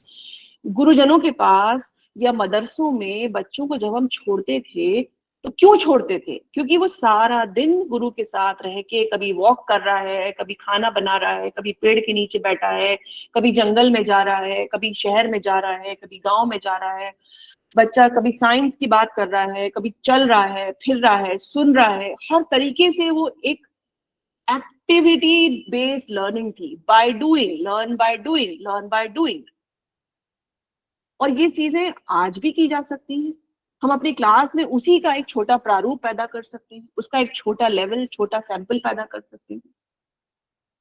गुरुजनों के पास या मदरसों में बच्चों को जब हम छोड़ते थे तो क्यों छोड़ते थे? क्योंकि वो सारा दिन गुरु के साथ रह के कभी वॉक कर रहा है, कभी खाना बना रहा है, कभी पेड़ के नीचे बैठा है, कभी जंगल में जा रहा है, कभी शहर में जा रहा है, कभी गांव में जा रहा है। बच्चा कभी साइंस की बात कर रहा है, कभी चल रहा है, फिर रहा है, सुन रहा है, हर तरीके से वो एक एक्टिविटी बेस्ड लर्निंग थी। By doing, learn by doing, learn by doing. और ये चीजें आज भी की जा सकती हैं। हम अपनी क्लास में उसी का एक छोटा प्रारूप पैदा कर सकते हैं, उसका एक छोटा लेवल, छोटा सैंपल पैदा कर सकते हैं।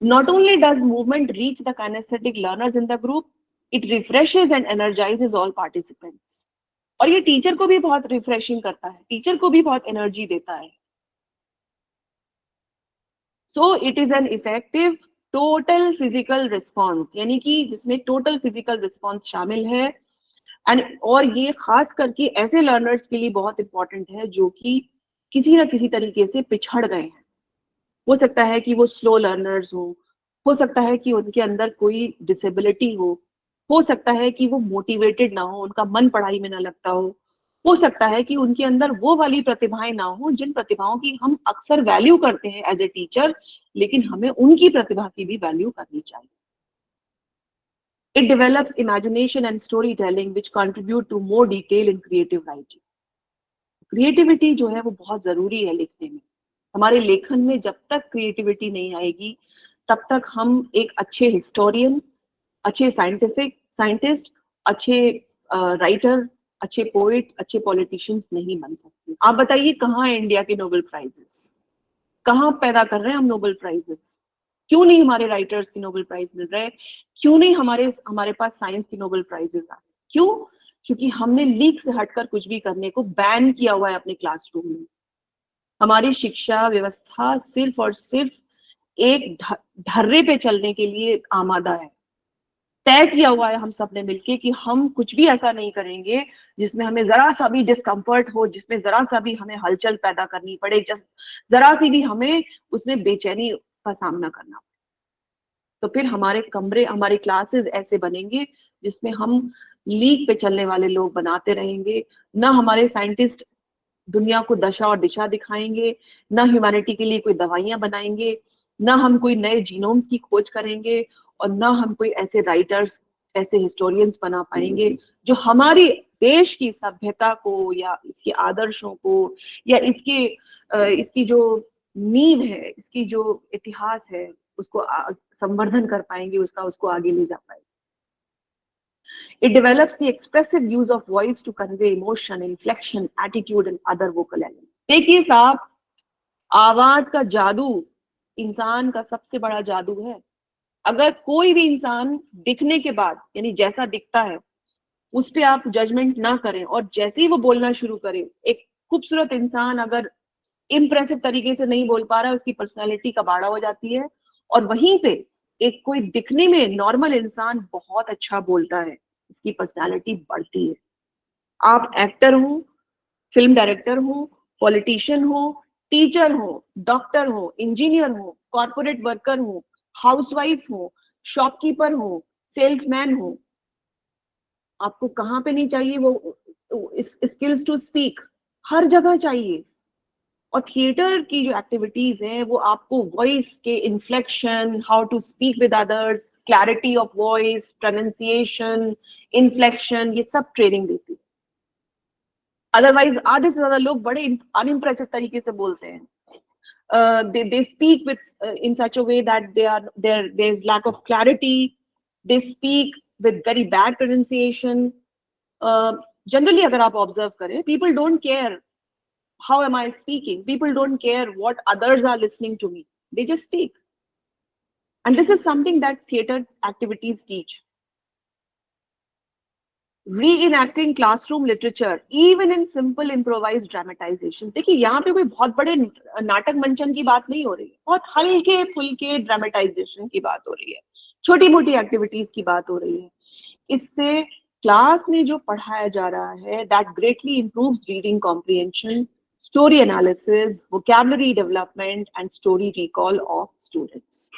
Not only does movement reach the kinesthetic learners in the group, it refreshes and energizes all participants. और ये टीचर को भी बहुत रिफ्रेशिंग करता है, टीचर को भी बहुत एनर्जी देता है। So it is an effective total physical response, यानी कि जिसमें टोटल फिजिकल रिस्पॉन्स शामिल है। और ये खास करके ऐसे लर्नर्स के लिए बहुत इंपॉर्टेंट है जो कि किसी ना किसी तरीके से पिछड़ गए हैं। हो सकता है कि वो स्लो लर्नर्स हो सकता है कि उनके अंदर कोई डिसेबिलिटी हो सकता है कि वो मोटिवेटेड ना हो, उनका मन पढ़ाई में ना लगता हो सकता है कि उनके अंदर वो वाली प्रतिभाएं ना हो जिन प्रतिभाओं की हम अक्सर वैल्यू करते हैं एज ए टीचर, लेकिन हमें उनकी प्रतिभा की भी वैल्यू करनी चाहिए। It develops imagination and storytelling which contribute to more detail in creative writing. Creativity जो है वो बहुत जरूरी है लिखने में। हमारे लेखन में जब तक क्रिएटिविटी नहीं आएगी तब तक हम एक अच्छे हिस्टोरियन अच्छे साइंटिस्ट, अच्छे राइटर, अच्छे पोइट, अच्छे पॉलिटिशियंस नहीं बन सकते। आप बताइए कहाँ है इंडिया के नोबेल प्राइजेस? कहाँ पैदा कर रहे हैं हम नोबेल प्राइजेस? क्यों नहीं हमारे राइटर्स के नोबेल प्राइज मिल रहे हैं? क्यों नहीं हमारे पास साइंस के नोबेल प्राइजेस आ रहे? क्यों? क्योंकि हमने लीक से हटकर कुछ भी करने को बैन किया हुआ है अपने क्लासरूम में। हमारी शिक्षा व्यवस्था सिर्फ और सिर्फ एक ढर्रे पे चलने के लिए आमादा है। तय किया हुआ है हम सबने मिलके कि हम कुछ भी ऐसा नहीं करेंगे जिसमें हमें जरा सा भी डिस्कम्फर्ट हो, जिसमें जरा सा भी हमें हलचल पैदा करनी पड़े, जरा सी भी हमें उसमें बेचैनी का सामना करना पड़े। तो फिर हमारे कमरे, हमारी क्लासेस ऐसे बनेंगे जिसमें हम लीक पे चलने वाले लोग बनाते रहेंगे। ना हमारे साइंटिस्ट दुनिया को दशा और दिशा दिखाएंगे, ना ह्यूमैनिटी के लिए कोई दवाइयां बनाएंगे, ना हम कोई नए जीनोम्स की खोज करेंगे, और ना हम कोई ऐसे राइटर्स, ऐसे हिस्टोरियंस बना पाएंगे जो हमारी देश की सभ्यता को या इसके आदर्शों को या इसकी जो नींव है, इसकी जो इतिहास है, उसको संवर्धन कर पाएंगे, उसको आगे ले जा पाएंगे। It develops the expressive use of voice to convey emotion, inflection, attitude and other vocal elements. देखिए साहब, आवाज का जादू इंसान का सबसे बड़ा जादू है। अगर कोई भी इंसान दिखने के बाद, यानी जैसा दिखता है, उस पे आप जजमेंट ना करें और जैसे ही वो बोलना शुरू करे, एक खूबसूरत इंसान अगर इम्प्रेसिव तरीके से नहीं बोल पा रहा है, उसकी पर्सनैलिटी कबाड़ा हो जाती है। और वहीं पे एक कोई दिखने में नॉर्मल इंसान बहुत अच्छा बोलता है, इसकी पर्सनैलिटी बढ़ती है। आप एक्टर हो, फिल्म डायरेक्टर हो, पॉलिटिशियन हो, टीचर हो, डॉक्टर हो, इंजीनियर हो, कॉर्पोरेट वर्कर हो, हाउसवाइफ हो, शॉपकीपर हो, सेल्समैन हो, आपको कहाँ पे नहीं चाहिए वो स्किल्स टू स्पीक? हर जगह चाहिए। और थिएटर की जो एक्टिविटीज हैं वो आपको वॉइस के inflection, how to speak with others, clarity of voice, pronunciation, inflection, ये सब ट्रेनिंग देती है। अदरवाइज आधे से ज्यादा लोग बड़े अनइम्प्रेसिव तरीके से बोलते हैं। They speak in such a way that there's lack of clarity. They speak with very bad pronunciation. Generally, अगर आप observe करें, people don't care how am I speaking. People don't care what others are listening to me. They just speak. And this is something that theater activities teach. Reenacting classroom literature, even in simple improvised dramatization. देखिए यहाँ पे कोई बहुत बड़े नाटक मंचन की बात नहीं हो रही है, बहुत हल्के फुल्के ड्रामेटाइजेशन की बात हो रही है, छोटी मोटी एक्टिविटीज की बात हो रही है। इससे क्लास में जो पढ़ाया जा रहा है, that greatly improves reading comprehension, story analysis, vocabulary development and story recall of students.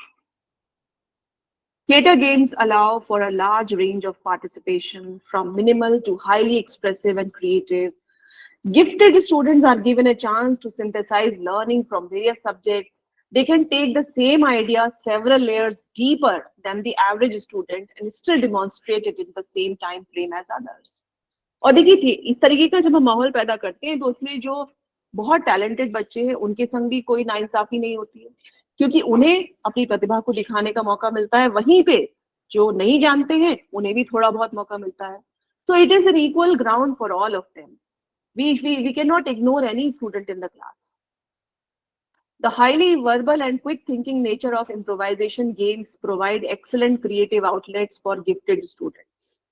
Theatre games allow for a large range of participation, from minimal to highly expressive and creative. Gifted students are given a chance to synthesize learning from various subjects. They can take the same idea several layers deeper than the average student and still demonstrate it in the same time frame as others. और देखिए इस तरीके का जब हम माहौल पैदा करते हैं तो उसमें जो बहुत टैलेंटेड बच्चे हैं उनके संग भी कोई नाइंसाफी नहीं होती है, क्योंकि उन्हें अपनी प्रतिभा को दिखाने का मौका मिलता है। वहीं पे जो नहीं जानते हैं उन्हें भी थोड़ा बहुत मौका मिलता है। So it is an equal ground for all of them. We cannot ignore any student in the class. The highly verbal and quick thinking nature of improvisation games provide excellent creative outlets for gifted students.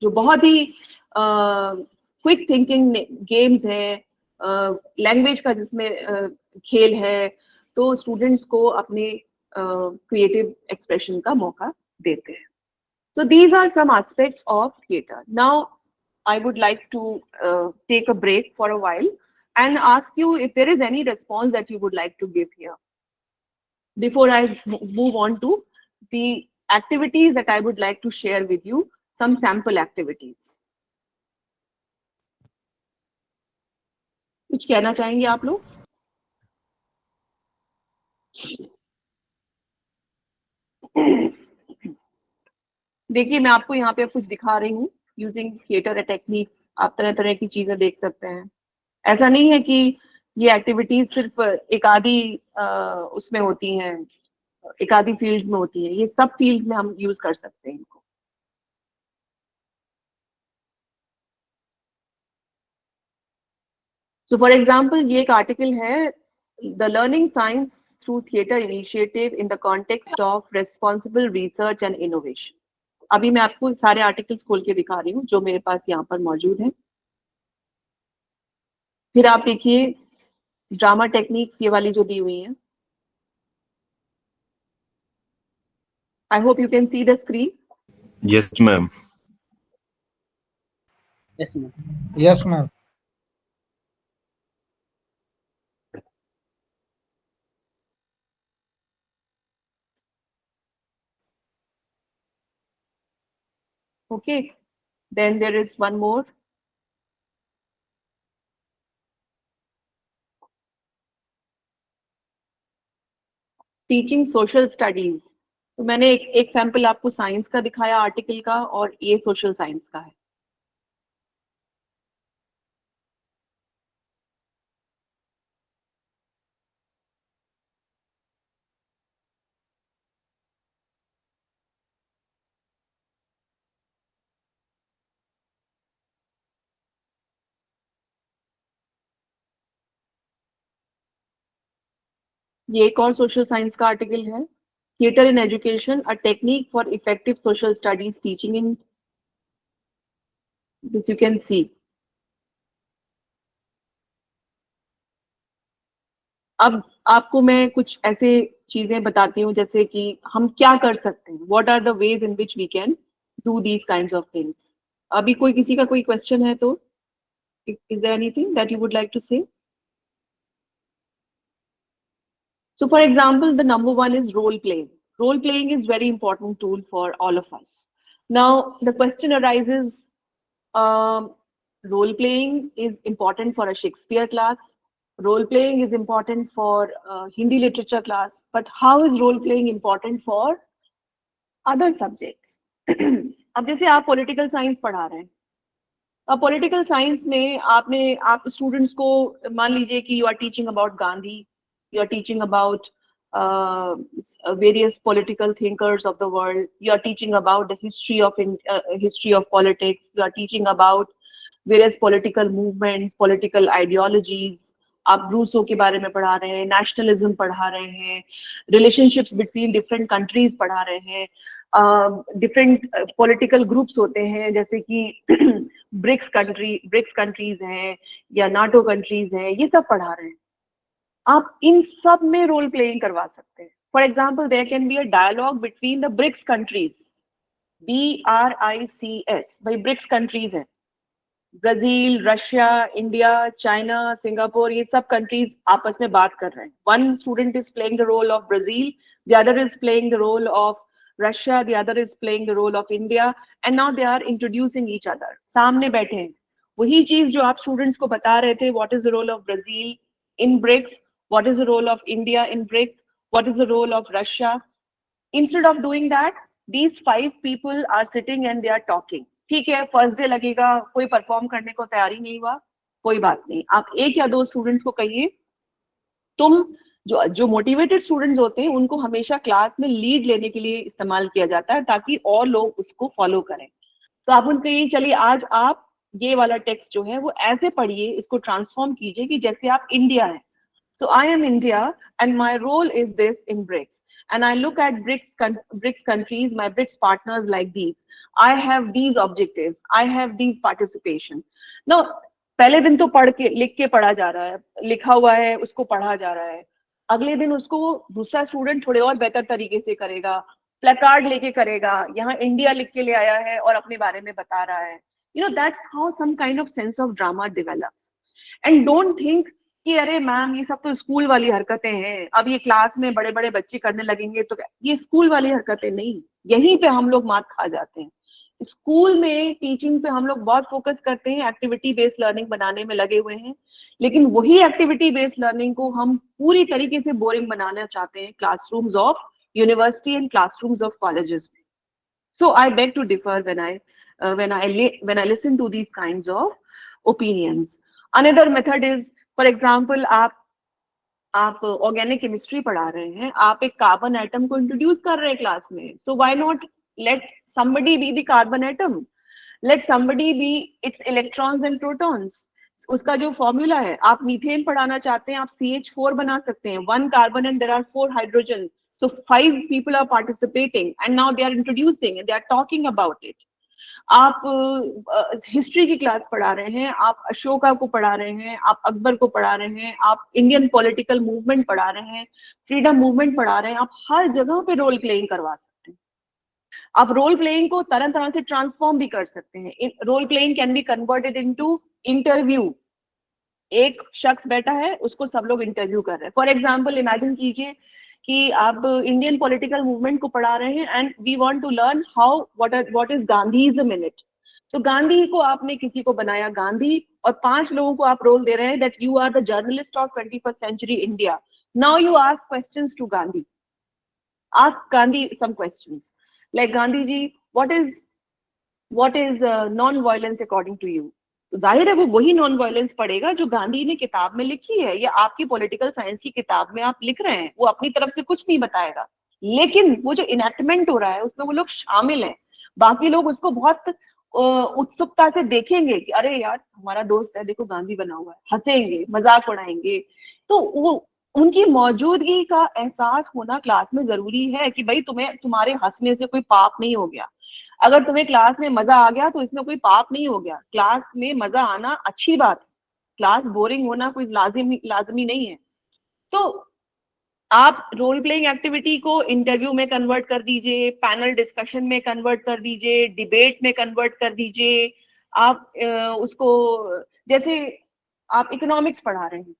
जो बहुत ही quick thinking games है, language का जिसमें खेल है, तो students को अपने क्रिएटिव एक्सप्रेशन का मौका देते हैं. So these are some aspects of theatre. Now I would like to take a break for a while and ask you if there is any response that you would like to give here before I move on to the activities that I would like to share with you, some sample activities. कुछ कहना चाहेंगे आप लोग? देखिए मैं आपको यहाँ पे कुछ दिखा रही हूँ. यूजिंग थिएटर टेक्निक्स आप तरह तरह की चीजें देख सकते हैं. ऐसा नहीं है कि ये एक्टिविटीज सिर्फ एक आधी उसमें होती हैं, एक आधी फील्ड्स में होती है. ये सब फील्ड्स में हम यूज कर सकते हैं इनको. So for example, ये एक आर्टिकल है, the learning science through theater initiative in the context of responsible research and innovation. अभी मैं आपको सारे आर्टिकल्स खोल के दिखा रही हूँ जो मेरे पास यहाँ पर मौजूद हैं। फिर आप देखिए ड्रामा टेक्निक्स, ये वाली जो दी हुई हैं। I hope you can see the screen. Yes, ma'am. Yes, ma'am. Yes, ma'am. Okay, then there is one more. Teaching social studies. तो मैंने एक सैंपल आपको साइंस का दिखाया आर्टिकल का, और ये सोशल साइंस का है। ये एक और सोशल साइंस का आर्टिकल है, theatre in education, a technique for effective social studies teaching in, this you can see. अब आपको मैं कुछ ऐसे चीजें बताती हूँ जैसे कि हम क्या कर सकते हैं, what are the ways in which we can do these kinds of things. अभी कोई किसी का कोई क्वेश्चन है तो, is there anything that you would like to say? So for example, the number one is role playing. Role playing is very important tool for all of us. Now the question arises, role playing is important for a Shakespeare class. Role playing is important for Hindi literature class. But how is role playing important for other subjects? अब जैसे आप political science पढ़ा रहे हैं, अब political science में आप students को मान लीजिए कि you are teaching about Gandhi, you are teaching about various political thinkers of the world, you are teaching about the history of politics, you are teaching about various political movements, political ideologies, आप Rousseau के बारे में पढ़ा रहे हैं, nationalism पढ़ा रहे हैं, रिलेशनशिप्स बिटवीन डिफरेंट कंट्रीज पढ़ा रहे हैं, डिफरेंट पॉलिटिकल ग्रुप्स होते हैं जैसे कि ब्रिक्स कंट्रीज हैं या नाटो कंट्रीज हैं, ये सब पढ़ा रहे हैं। आप इन सब में रोल प्लेइंग करवा सकते हैं। For example, there can be a dialogue between the BRICS countries, BRICS, भाई ब्रिक्स कंट्रीज हैं, Brazil, Russia, India, China, Singapore, ये सब कंट्रीज आपस में बात कर रहे हैं। One student is playing the role of Brazil, the other is playing the role of Russia, the other is playing the role of India, and now they are introducing each other. सामने बैठे हैं, वही चीज जो आप students को बता रहे थे, what is the role of Brazil in BRICS, what is the role of India in BRICS, what is the role of Russia. Instead of doing that, these 5 people are sitting and they are talking. ठीक है, first day लगेगा, कोई perform करने को तैयारी नहीं हुआ, कोई बात नहीं, आप एक या दो स्टूडेंट्स को कहिए, तुम जो मोटिवेटेड स्टूडेंट्स होते हैं उनको हमेशा क्लास में लीड लेने के लिए इस्तेमाल किया जाता है ताकि और लोग उसको फॉलो करें। तो आप उनको कहिए, चलिए आज आप ये वाला टेक्स्ट जो है वो ऐसे पढ़िए, इसको ट्रांसफॉर्म कीजिए कि जैसे आप इंडिया है। So I am India and my role is this in BRICS, and I look at BRICS countries, my BRICS partners like these. I have these objectives, I have these participation. Now पहले दिन तो पढ़ के लिख के पढ़ा जा रहा है, लिखा हुआ है उसको पढ़ा जा रहा है, अगले दिन उसको दूसरा स्टूडेंट थोड़े और बेहतर तरीके से करेगा, प्लेकार्ड लेके करेगा, यहाँ इंडिया लिख के ले आया है और अपने बारे में बता रहा है। You know, that's how some kind of sense of drama develops. And don't think कि अरे मैम ये सब तो स्कूल वाली हरकतें हैं, अब ये क्लास में बड़े बड़े बच्चे करने लगेंगे तो ये स्कूल वाली हरकतें नहीं। यहीं पे हम लोग मात खा जाते हैं। स्कूल में टीचिंग पे हम लोग बहुत फोकस करते हैं, एक्टिविटी बेस्ड लर्निंग बनाने में लगे हुए हैं, लेकिन वही एक्टिविटी बेस्ड लर्निंग को हम पूरी तरीके से बोरिंग बनाना चाहते हैं classrooms of university and classrooms of colleges में। So I beg to differ when I listen to these kinds of opinions. Another method is, for example, आप ऑर्गेनिक केमिस्ट्री पढ़ा रहे हैं, आप एक कार्बन एटम को इंट्रोड्यूस कर रहे हैं क्लास में, so why not let somebody be the carbon atom, let somebody be its electrons and protons, उसका जो फॉर्मूला है, आप मीथेन पढ़ाना चाहते हैं, आप CH4 बना सकते हैं, 1 carbon and there are 4 hydrogen, so 5 people are participating and now they are introducing and they are talking about it. आप हिस्ट्री की क्लास पढ़ा रहे हैं, आप अशोका को पढ़ा रहे हैं, आप अकबर को पढ़ा रहे हैं, आप इंडियन पॉलिटिकल मूवमेंट पढ़ा रहे हैं, फ्रीडम मूवमेंट पढ़ा रहे हैं, आप हर जगह पे रोल प्लेइंग करवा सकते हैं। आप रोल प्लेइंग को तरह तरह से ट्रांसफॉर्म भी कर सकते हैं। Role playing can be converted into interview. एक शख्स बैठा है, उसको सब लोग इंटरव्यू कर रहे हैं। फॉर एग्जाम्पल इमेजिन कीजिए कि आप इंडियन पॉलिटिकल मूवमेंट को पढ़ा रहे हैं and we want to learn how what is Gandhism in it. तो गांधी को आपने किसी को बनाया गांधी, और 5 लोगों को आप रोल दे रहे हैं that you are the journalist of 21st century India. Now you ask questions to Gandhi, ask Gandhi some questions like, Gandhi ji, what is non-violence according to you? जाहिर है वो वही नॉन वायलेंस पढ़ेगा जो गांधी ने किताब में लिखी है या आपकी पॉलिटिकल साइंस की किताब में आप लिख रहे हैं। वो अपनी तरफ से कुछ नहीं बताएगा, लेकिन वो जो इनैक्टमेंट हो रहा है उसमें वो लोग शामिल हैं। बाकी लोग उसको बहुत उत्सुकता से देखेंगे कि अरे यार हमारा दोस्त है, देखो गांधी बना हुआ है, हंसेंगे, मजाक उड़ाएंगे। तो वो उनकी मौजूदगी का एहसास होना क्लास में जरूरी है कि भाई तुम्हारे हंसने से कोई पाप नहीं हो गया। अगर तुम्हें क्लास में मजा आ गया तो इसमें कोई पाप नहीं हो गया। क्लास में मजा आना अच्छी बात है, क्लास बोरिंग होना कोई लाजमी नहीं है। तो आप रोल प्लेइंग एक्टिविटी को इंटरव्यू में कन्वर्ट कर दीजिए, पैनल डिस्कशन में कन्वर्ट कर दीजिए, डिबेट में कन्वर्ट कर दीजिए। आप उसको, जैसे आप इकोनॉमिक्स पढ़ा रहे हैं,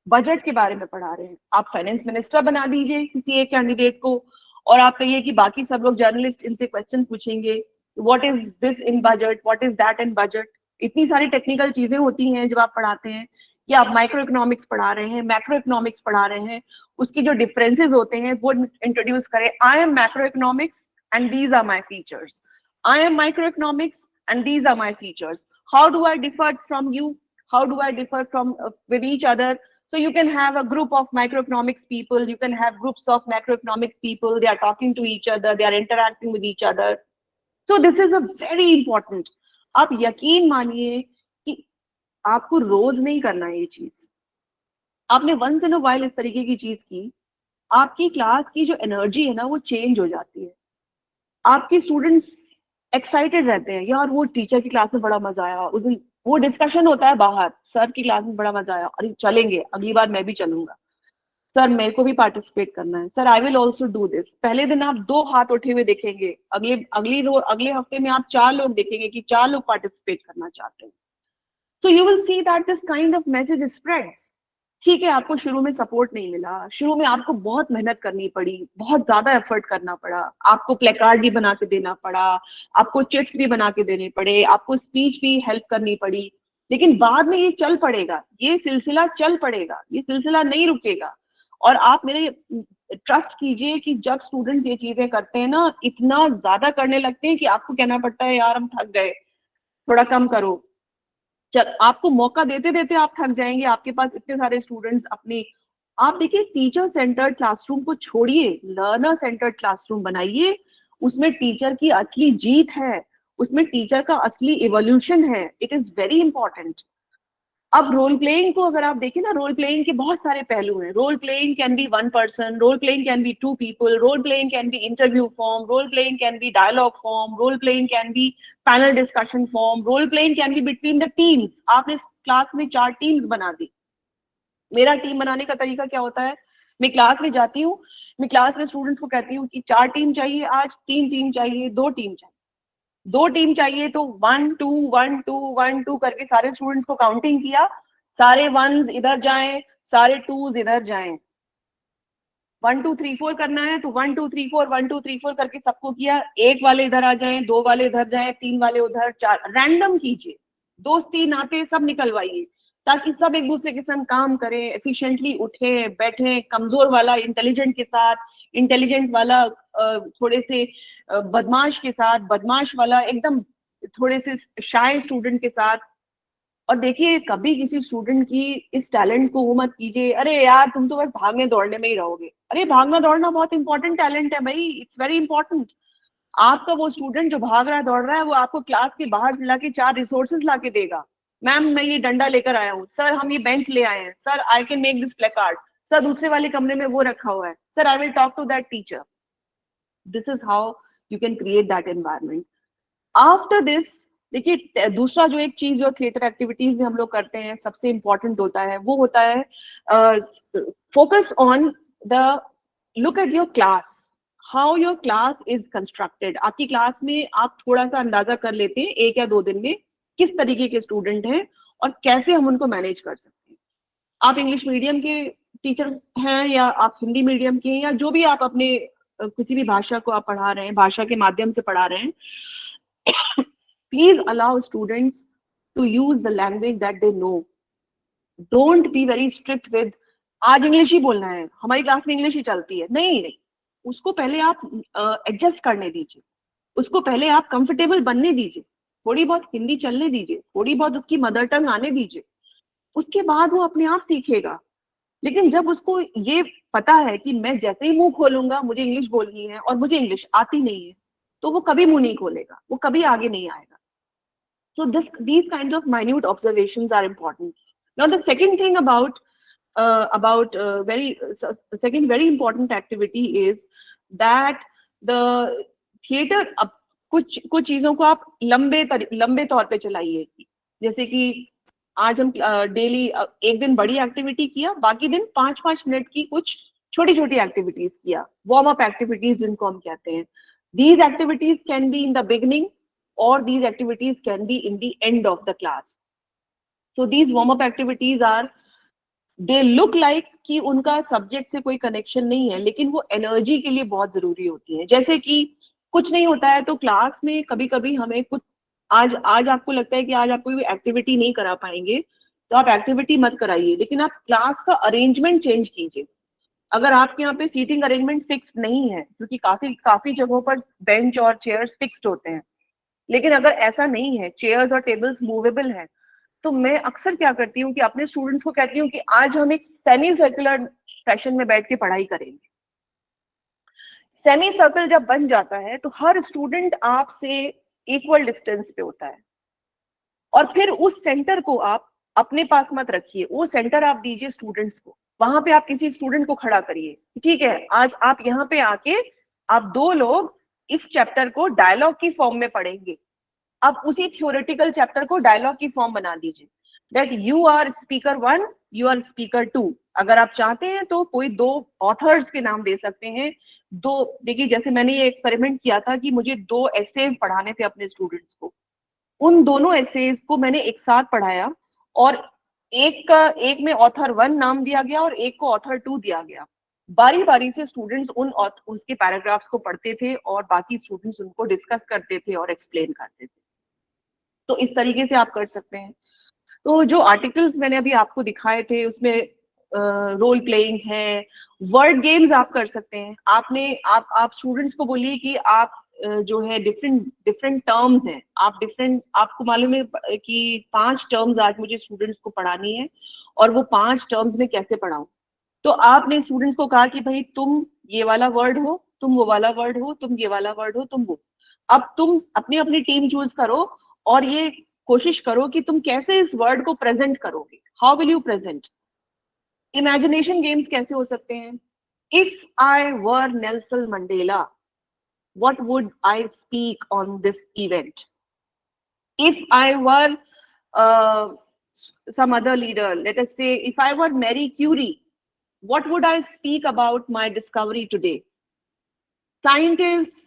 बजट के बारे में पढ़ा रहे हैं, आप फाइनेंस मिनिस्टर बना दीजिए किसी एक कैंडिडेट को, और आप कहिए कि बाकी सब लोग जर्नलिस्ट इनसे क्वेश्चन पूछेंगे, what is this in budget, what is that in budget. इतनी सारी टेक्निकल चीजें होती हैं जब आप पढ़ाते हैं, कि आप माइक्रो इकोनॉमिक्स पढ़ा रहे हैं, मैक्रो इकोनॉमिक्स पढ़ा रहे हैं, उसकी जो डिफरेंसेस होते हैं वो इंट्रोड्यूस करें। I am macro economics and these are my features, I am micro economics and these are my features. How do I differ from you? How do I differ from with each other? So you can have a group of microeconomics people, you can have groups of macroeconomics people, they are talking to each other, they are interacting with each other. So this is a very important. आप यकीन मानिए कि आपको रोज नहीं करना है ये चीज, आपने वंस इन अ वाइल इस तरीके की चीज की, आपकी क्लास की जो एनर्जी है ना वो चेंज हो जाती है। आपके स्टूडेंट्स एक्साइटेड रहते हैं, यार वो टीचर की क्लास में बड़ा मजा आया, उस दिन वो डिस्कशन होता है बाहर, सर की क्लास में बड़ा मजा आया, अरे चलेंगे, अगली बार मैं भी चलूंगा, सर मेरे को भी पार्टिसिपेट करना है, sir I will also do this. पहले दिन आप 2 हाथ उठे हुए देखेंगे, अगले हफ्ते में आप 4 लोग देखेंगे कि 4 लोग पार्टिसिपेट करना चाहते हैं। So you will see that this kind of message spreads. ठीक है, आपको शुरू में सपोर्ट नहीं मिला, शुरू में आपको बहुत मेहनत करनी पड़ी, बहुत ज्यादा एफर्ट करना पड़ा, आपको प्लेकार्ड भी बना के देना पड़ा, आपको चिट्स भी बना के देने पड़े, आपको स्पीच भी हेल्प करनी पड़ी, लेकिन बाद में ये चल पड़ेगा, ये सिलसिला चल पड़ेगा, ये सिलसिला नहीं रुकेगा। और आप मेरे ट्रस्ट कीजिए कि जब स्टूडेंट ये चीजें करते हैं ना, इतना ज्यादा करने लगते हैं कि आपको कहना पड़ता है यार हम थक गए, थोड़ा कम करो। चल, आपको मौका देते देते आप थक जाएंगे, आपके पास इतने सारे स्टूडेंट्स अपनी। आप देखिए, टीचर सेंटर्ड क्लासरूम को छोड़िए, लर्नर सेंटर्ड क्लासरूम बनाइए, उसमें टीचर की असली जीत है, उसमें टीचर का असली इवोल्यूशन है। It is very important. अब रोल प्लेइंग को अगर आप देखें ना, रोल प्लेइंग के बहुत सारे पहलू हैं। Role playing can be 1 person, role playing can be 2 people, role playing can be interview form, role playing can be dialogue form, role playing can be panel discussion form, role playing can be between the teams. आपने class में 4 teams बना दी। मेरा team बनाने का तरीका क्या होता है, मैं क्लास में जाती हूँ, मैं क्लास में स्टूडेंट्स को कहती हूँ कि 4 टीम चाहिए आज, 3 टीम चाहिए, 2 टीम चाहिए। 2 टीम चाहिए तो 1 2 1 2 1 2 करके सारे स्टूडेंट्स को काउंटिंग किया, सारे 1s इधर जाएं, सारे 2s इधर जाएं। 1 2 3 4 करना है तो 1 2 3 4 1 2 3 4 करके सबको किया। 1 वाले इधर आ जाएं, 2 वाले इधर जाएं, 3 वाले उधर, 4 रैंडम कीजिए, दोस्ती नाते सब निकलवाइए, ताकि सब एक दूसरे के साथ काम करें, एफिशिएंटली उठे बैठे। कमजोर वाला इंटेलिजेंट के साथ, इंटेलिजेंट वाला थोड़े से बदमाश के साथ, बदमाश वाला एकदम थोड़े से शाय स्टूडेंट के साथ। और देखिए, कभी किसी स्टूडेंट की इस टैलेंट को वो मत कीजिए, अरे यार तुम तो बस भागने दौड़ने में ही रहोगे। अरे भागना दौड़ना बहुत इंपॉर्टेंट टैलेंट है भाई, इट्स वेरी इंपॉर्टेंट। आपका वो स्टूडेंट जो भाग रहा है दौड़ रहा है, वो आपको क्लास के बाहर से लाके 4 रिसोर्सेज लाके देगा। मैम मैं ये डंडा लेकर आया हूँ, सर हम ये बेंच ले आए हैं, sir I can make this placard, sir दूसरे वाले कमरे में वो रखा हुआ है, sir I will talk to that teacher. This is how you can create that environment. After this, देखिए दूसरा जो एक चीज जो थिएटर एक्टिविटीज में हम लोग करते हैं सबसे इंपॉर्टेंट होता है, वो होता है focus on the, look at your class, how your class is constructed. आपकी क्लास में आप थोड़ा सा अंदाजा कर लेते हैं 1 या 2 दिन में किस तरीके के स्टूडेंट हैं और कैसे हम उनको मैनेज कर सकते हैं. आप इंग्लिश मीडियम के टीचर हैं या आप हिंदी मीडियम के हैं, या जो भी आप अपने किसी भी भाषा को आप पढ़ा रहे हैं, भाषा के माध्यम से पढ़ा रहे हैं, please allow students to use the language that they know. Don't be very strict with आज इंग्लिश ही बोलना है, हमारी क्लास में इंग्लिश ही चलती है. नहीं नहीं, उसको पहले आप एडजस्ट करने दीजिए, उसको पहले आप कंफर्टेबल बनने दीजिए, थोड़ी बहुत हिंदी चलने दीजिए, थोड़ी बहुत उसकी मदर टंग आने दीजिए, उसके बाद वो अपने आप सीखेगा. लेकिन जब उसको ये पता है कि मैं जैसे ही मुंह खोलूंगा मुझे इंग्लिश बोलनी है और मुझे इंग्लिश आती नहीं है, तो वो कभी मुंह नहीं खोलेगा, वो कभी आगे नहीं आएगा. So these kinds of minute observations are important. Now, the second thing about second very important activity is that the theater, अब कुछ चीजों को आप लंबे तौर पे चलाइए. जैसे कि आज हम डेली एक दिन बड़ी एक्टिविटी किया, बाकी दिन 5-5 मिनट की कुछ छोटी छोटी एक्टिविटीज किया, वार्म अप एक्टिविटीज जिनको हम कहते हैं. These activities can be in the beginning or these activities can be in the end of the class. So these warm up activities are, they look like कि उनका subject से कोई connection नहीं है, लेकिन वो एनर्जी के लिए बहुत जरूरी होती है. जैसे कि कुछ नहीं होता है तो क्लास में कभी कभी हमें कुछ, आज आपको लगता है कि आज आप कोई एक्टिविटी नहीं करा पाएंगे, तो आप एक्टिविटी मत कराइए, लेकिन आप क्लास का अरेंजमेंट चेंज कीजिए. अगर आपके यहाँ पे सीटिंग अरेंजमेंट फिक्स्ड नहीं है, क्योंकि काफी जगहों पर बेंच और चेयर्स फिक्स्ड होते हैं, लेकिन अगर ऐसा नहीं है, चेयर्स और टेबल्स मूवेबल हैं, तो मैं अक्सर क्या करती हूँ कि अपने स्टूडेंट्स को कहती हूँ कि आज हम एक सेमी सर्कुलर फैशन में बैठ के पढ़ाई करेंगे. सेमी सर्कल जब बन जाता है तो हर स्टूडेंट आपसे इक्वल डिस्टेंस पे होता है, और फिर उस सेंटर को आप अपने पास मत रखिए, वो सेंटर आप दीजिए स्टूडेंट्स को. वहां पे आप किसी स्टूडेंट को खड़ा करिए, ठीक है आज आप यहाँ पे आके आप 2 लोग इस चैप्टर को डायलॉग की फॉर्म में पढ़ेंगे. आप उसी थ्योरेटिकल चैप्टर को डायलॉग की फॉर्म बना दीजिए, that you are speaker 1, you are speaker 2. अगर आप चाहते हैं तो कोई 2 ऑथर्स के नाम दे सकते हैं. देखिए जैसे मैंने ये एक्सपेरिमेंट किया था कि मुझे 2 एसेज पढ़ाने थे अपने स्टूडेंट्स को, उन दोनों एसेज को मैंने एक साथ पढ़ाया, और एक में ऑथर 1 नाम दिया गया और एक को ऑथर 2 दिया गया. बारी बारी से स्टूडेंट्स उसके पैराग्राफ्स को पढ़ते थे और बाकी स्टूडेंट्स उनको डिस्कस करते थे और एक्सप्लेन करते थे. तो इस तरीके से आप कर सकते हैं. तो जो आर्टिकल्स मैंने अभी आपको दिखाए थे उसमें रोल प्लेइंग है, वर्ड गेम्स आप कर सकते हैं. आप स्टूडेंट्स को बोलिए कि आप जो है डिफरेंट टर्म्स हैं, आपको मालूम है कि 5 टर्म्स आज मुझे स्टूडेंट्स को पढ़ानी है, और वो 5 टर्म्स में कैसे पढ़ाऊं. तो आपने स्टूडेंट्स को कहा कि भाई तुम ये वाला वर्ड हो, तुम वो वाला वर्ड हो, तुम ये वाला वर्ड हो, तुम वो. अब तुम अपनी अपनी टीम चूज करो और ये कोशिश करो कि तुम कैसे इस वर्ड को प्रेजेंट करोगे. How will you present. Imagination games कैसे हो सकते हैं. If I were Nelson Mandela, what would I speak on this event? If I were some other leader, let us say if I were Marie Curie, what would I speak about my discovery today? Scientist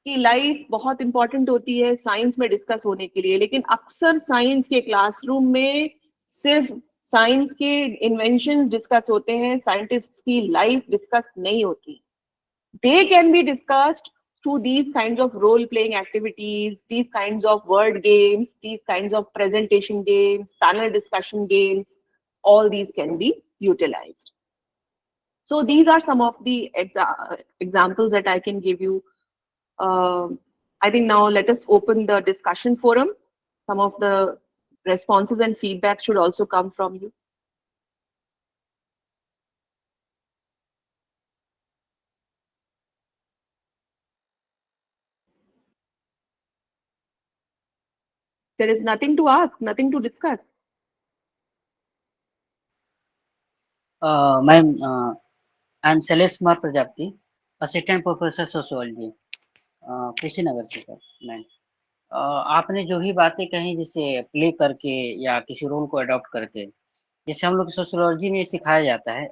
की life बहुत important होती है science में discuss होने के लिए, लेकिन अक्सर साइंस के क्लासरूम में सिर्फ साइंस के इन्वेंशंस डिस्कस होते हैं, साइंटिस्ट की लाइफ डिस्कस नहीं होती. They can be discussed through these kinds of role-playing activities, these kinds of word games, these kinds of presentation games, panel discussion games. All these can be utilized. So these are some of the examples that I can give you. I think now let us open the discussion forum. Some of the responses and feedback should also come from you. There is nothing to ask, nothing to discuss. Ma'am, I am Shailesh Kumar Prajapati, assistant professor sociology, Kushinagar से sir. Ma'am, आपने जो भी बातें कही, जैसे play करके या किसी रोल को अडॉप्ट करके, जैसे हम लोग सोशियोलॉजी में सिखाया जाता है,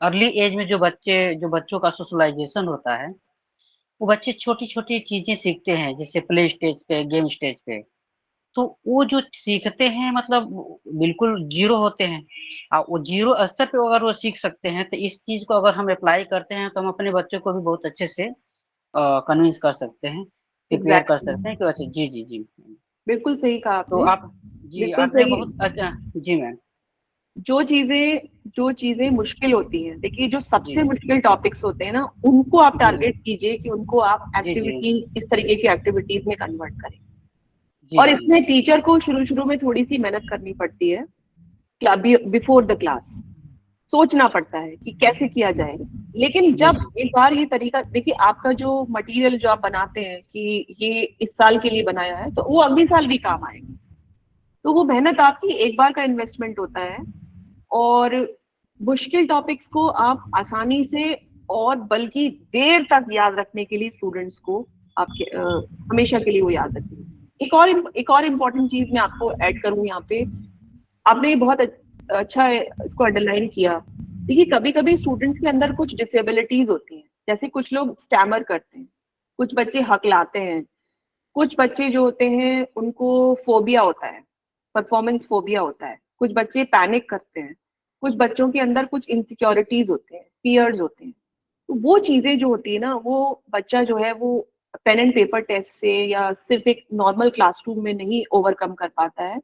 अर्ली एज में जो बच्चों का सोशलाइजेशन होता है, वो बच्चे छोटी छोटी चीजें सीखते हैं, जैसे प्ले स्टेज पे, गेम स्टेज पे। तो वो जो सीखते हैं, मतलब बिल्कुल जीरो होते हैं। वो जीरो स्तर पे अगर वो सीख सकते हैं, तो इस चीज को अगर हम अप्लाई करते हैं, तो हम अपने बच्चों को भी बहुत अच्छे से कन्विंस कर सकते हैं, प्रिपेयर कर सकते हैं कि अच्छा। जी जी जी, बिल्कुल सही कहा तो आपने। आप जी, बिल्कुल आपने सही। बहुत अच्छा। जी मैम। जो चीजें मुश्किल होती हैं, देखिए जो जी सबसे मुश्किल टॉपिक्स होते हैं ना, उनको आप जी टारगेट कीजिए कि उनको आप जी जी इस तरीके की एक्टिविटीज में कन्वर्ट करें। जी और जी इसमें टीचर को शुरू शुरू में थोड़ी सी मेहनत करनी पड़ती है, बिफोर द क्लास सोचना पड़ता है कि कैसे किया जाए। लेकिन जी जब जी एक बार ये तरीका, देखिए आपका जो मटेरियल जो आप बनाते हैं कि ये इस साल के लिए बनाया है, तो वो अगले साल भी काम आएगा। तो वो मेहनत आपकी एक बार का इन्वेस्टमेंट होता है। और मुश्किल टॉपिक्स को आप आसानी से और बल्कि देर तक याद रखने के लिए स्टूडेंट्स को आपके हमेशा के लिए वो याद रखेंगे। एक और इम्पोर्टेंट चीज मैं आपको ऐड करूं यहाँ पे, आपने बहुत अच्छा इसको अंडरलाइन किया। देखिए कभी कभी स्टूडेंट्स के अंदर कुछ डिसेबिलिटीज होती हैं, जैसे कुछ लोग स्टैमर करते हैं, कुछ बच्चे हकलाते हैं, कुछ बच्चे जो होते हैं उनको फोबिया होता है, परफॉर्मेंस फोबिया होता है, कुछ बच्चे पैनिक करते हैं, कुछ बच्चों के अंदर कुछ इनसिक्योरिटीज होते हैं, फियर्स होते हैं। तो वो चीजें जो होती है ना, वो बच्चा जो है वो पेन एंड पेपर टेस्ट से या सिर्फ एक नॉर्मल क्लासरूम में नहीं ओवरकम कर पाता है।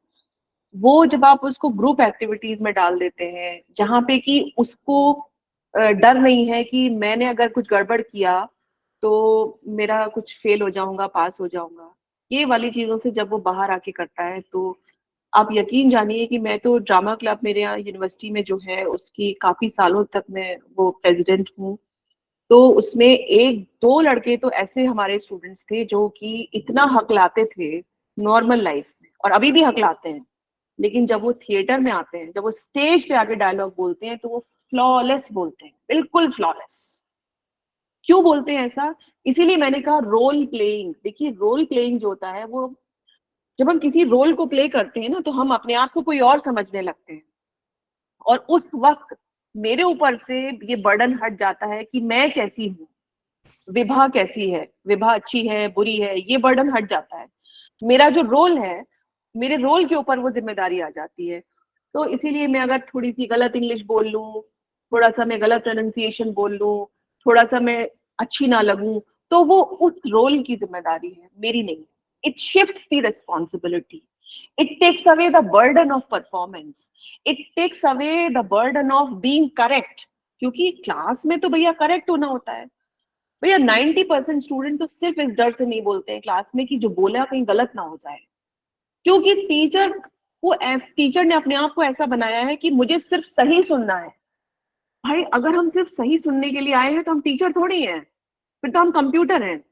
वो जब आप उसको ग्रुप एक्टिविटीज में डाल देते हैं, जहाँ पे कि उसको डर नहीं है कि मैंने अगर कुछ गड़बड़ किया तो मेरा कुछ फेल हो जाऊंगा, पास हो जाऊंगा, ये वाली चीजों से जब वो बाहर आके करता है, तो आप यकीन जानिए कि मैं तो ड्रामा क्लब मेरे यहाँ यूनिवर्सिटी में जो है उसकी काफी सालों तक मैं वो प्रेसिडेंट हूँ। तो उसमें एक दो लड़के तो ऐसे हमारे स्टूडेंट्स थे जो कि इतना हकलाते थे नॉर्मल लाइफ में, और अभी भी हकलाते हैं। लेकिन जब वो थिएटर में आते हैं, जब वो स्टेज पे आके डायलॉग बोलते हैं, तो वो फ्लॉलेस बोलते हैं, बिल्कुल फ्लॉलेस। क्यों बोलते हैं ऐसा? इसीलिए मैंने कहा रोल प्लेइंग। देखिए रोल प्लेइंग जो होता है, वो जब हम किसी रोल को प्ले करते हैं ना, तो हम अपने आप को कोई और समझने लगते हैं। और उस वक्त मेरे ऊपर से ये बर्डन हट जाता है कि मैं कैसी हूँ, विभा कैसी है, विभा अच्छी है, बुरी है, ये बर्डन हट जाता है। मेरा जो रोल है, मेरे रोल के ऊपर वो जिम्मेदारी आ जाती है। तो इसीलिए मैं अगर थोड़ी सी गलत इंग्लिश बोल लूँ, थोड़ा सा मैं गलत प्रोनाउंसिएशन बोल लूँ, थोड़ा सा मैं अच्छी ना लगूं, तो वो उस रोल की जिम्मेदारी है, मेरी नहीं। It shifts the responsibility, it takes away the burden of performance, it takes away the burden of being correct. क्योंकि क्लास में तो भैया करेक्ट होना होता है। भैया 90% स्टूडेंट तो सिर्फ इस डर से नहीं बोलते हैं क्लास में कि जो बोला कहीं गलत ना हो जाए, क्योंकि टीचर ने अपने आप को ऐसा बनाया है कि मुझे सिर्फ सही सुनना है। भाई अगर हम सिर्फ सही सुनने के लिए आए हैं तो हम टीचर थोड़ी हैं, फिर तो हम कंप्यूटर हैं।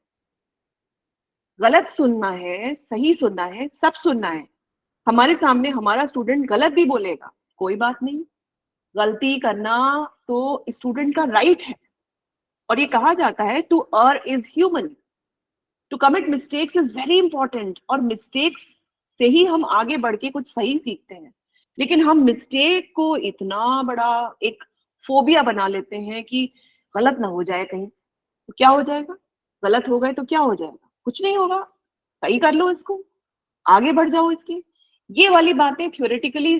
गलत सुनना है, सही सुनना है, सब सुनना है। हमारे सामने हमारा स्टूडेंट गलत भी बोलेगा, कोई बात नहीं, गलती करना तो स्टूडेंट का राइट है। और ये कहा जाता है to err is human, to commit mistakes is very important. और मिस्टेक्स से ही हम आगे बढ़ के कुछ सही सीखते हैं। लेकिन हम मिस्टेक को इतना बड़ा एक फोबिया बना लेते हैं कि गलत ना हो जाए कहीं, तो क्या हो जाएगा? गलत हो गए तो क्या हो जाएगा? कुछ नहीं होगा, सही कर लो इसको, आगे बढ़ जाओ इसके। ये वाली बातें थ्योरेटिकली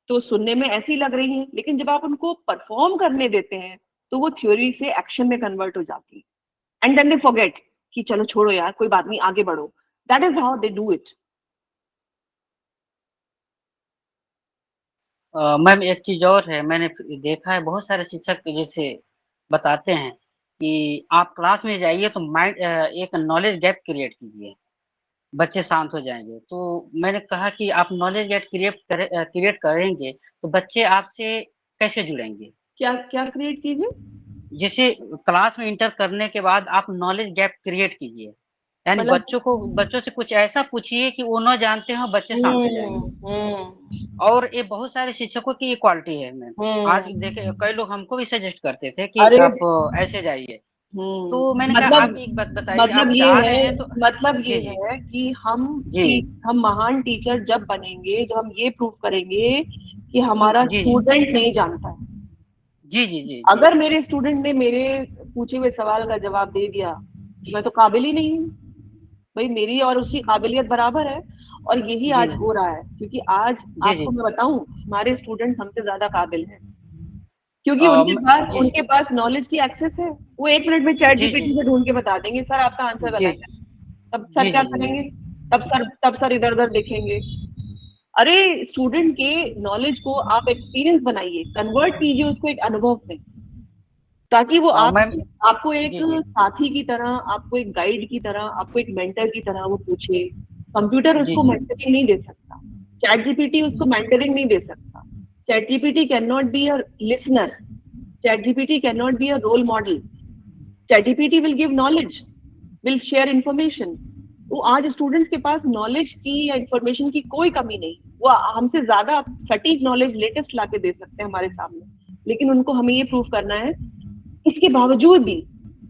तो सुनने में ऐसी लग रही हैं, लेकिन जब आप उनको परफॉर्म करने देते हैं तो वो थ्योरी से एक्शन में कन्वर्ट हो जाती है। एंड देन दे फॉरगेट कि चलो छोड़ो यार, कोई बात नहीं, आगे बढ़ो। That is how they do it. Ma'am, एक चीज और है, मैंने देखा है बहुत सारे शिक्षक जैसे बताते हैं कि आप क्लास में जाइए तो माइंड एक नॉलेज गैप क्रिएट कीजिए, बच्चे शांत हो जाएंगे। तो मैंने कहा कि आप नॉलेज गैप क्रिएट करेंगे तो बच्चे आपसे कैसे जुड़ेंगे? क्या क्या क्रिएट कीजिए? जैसे क्लास में इंटर करने के बाद आप नॉलेज गैप क्रिएट कीजिए, यानी मतलब बच्चों से कुछ ऐसा पूछिए कि वो न जानते हो, बच्चे सामने जाएंगे। और ये बहुत सारे शिक्षकों की ये क्वालिटी है मैम। आज देखे कई लोग हमको भी सजेस्ट करते थे कि अरे आप ऐसे जाइए, तो मैंने कहा मतलब आप एक बात बताइए, मतलब आप ये जा है रहे हैं तो मतलब ये जी जी है कि जी हम महान टीचर जब बनेंगे, जब हम ये प्रूव करेंगे कि हमारा जी जी स्टूडेंट नहीं जानता है। जी जी जी जी अगर मेरे स्टूडेंट ने मेरे पूछे हुए सवाल का जवाब दे दिया तो मैं तो काबिल ही नहीं हूँ। भाई मेरी और उसकी काबिलियत बराबर है। और यही जी आज हो रहा है, क्योंकि आज जी जी आपको मैं बताऊं, हमारे स्टूडेंट्स हमसे ज्यादा काबिल हैं, क्योंकि जी उनके पास नॉलेज की एक्सेस है। वो 1 मिनट में चैट जी जी जीपीटी से ढूंढ के बता देंगे, सर आपका आंसर जी गलत है। तब सर जी क्या जी जी करेंगे? तब सर इधर उधर देखेंगे। अरे स्टूडेंट के नॉलेज को आप एक्सपीरियंस बनाइए, कन्वर्ट कीजिए उसको एक अनुभव में, ताकि वो मैम आपको एक जी जी साथी की तरह, आपको एक गाइड की तरह, आपको एक मेंटर की तरह वो पूछे। कंप्यूटर जी उसको जी मेंटरिंग नहीं दे सकता, चैट जीपीटी उसको मेंटरिंग नहीं दे सकता। ChatGPT can not be a listener, ChatGPT can not be a role model. ChatGPT will give knowledge, will share information. वो आज स्टूडेंट्स के पास नॉलेज की या इंफॉर्मेशन की कोई कमी नहीं। वो हमसे ज्यादा सटीक नॉलेज लेटेस्ट ला के दे सकते हैं हमारे सामने, लेकिन उनको हमें ये प्रूव करना है इसके बावजूद भी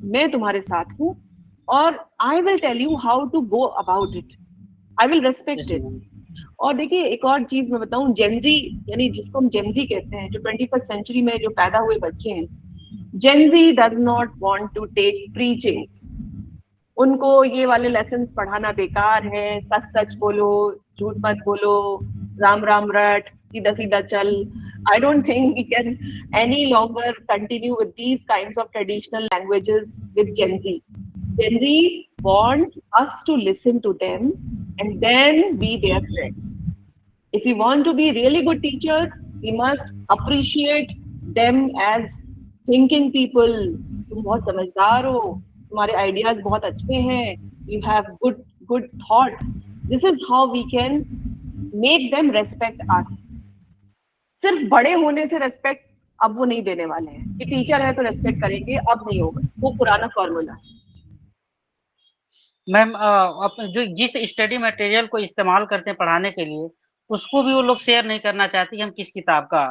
मैं तुम्हारे साथ हूँ, और I will tell you how to go about it, I will respect yes it. Ma'am और देखिए एक और चीज मैं बताऊं, जेनजी, यानी जिसको हम जेनजी कहते हैं, जो 21st सेंचुरी में जो पैदा हुए बच्चे हैं, Gen Z does not want to take preachings. उनको ये वाले लेसन्स पढ़ाना बेकार है, सच सच बोलो, झूठ मत बोलो, राम राम रट, सीधा सीधा चल। I don't think we can any longer continue with these kinds of traditional languages with Gen Z. Gen Z wants us to listen to them and then be their friends. If we want to be really good teachers, we must appreciate them as thinking people. तुम बहुत समझदार हो, तुम्हारे ideas बहुत अच्छे हैं, you have good thoughts. This is how we can make them respect us. सिर्फ बड़े होने से रेस्पेक्ट अब वो नहीं देने वाले हैं कि टीचर है तो रेस्पेक्ट करेंगे, अब नहीं होगा, वो पुराना फॉर्मूला है। मैम आप जो जिस स्टडी मटेरियल को इस्तेमाल करते हैं पढ़ाने के लिए, उसको भी वो लोग शेयर नहीं करना चाहते कि हम किस किताब का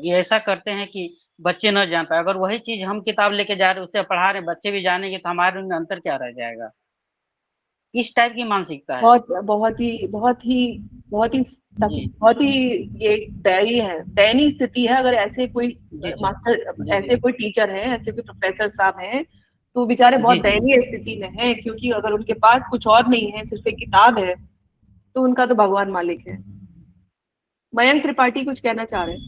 ये ऐसा करते हैं कि बच्चे न जान पाए। अगर वही चीज हम किताब लेके जा रहे हैं, उससे पढ़ा रहे हैं, बच्चे भी जानेंगे तो हमारे उनमें अंतर क्या रह जाएगा। इस टाइप की मानसिकता है। बहुत बहुत ही बहुत ही बहुत ही जी बहुत ही ये दयनीय स्थिति है। अगर ऐसे कोई जी जी मास्टर, जी जी ऐसे कोई टीचर हैं, ऐसे कोई प्रोफेसर साहब हैं, तो बेचारे बहुत जी जी दयनीय स्थिति में हैं, क्योंकि अगर उनके पास कुछ और नहीं है, सिर्फ एक किताब है, तो उनका तो भगवान मालिक है। मयंक त्रिपाठी कुछ कहना चाह रहे हैं?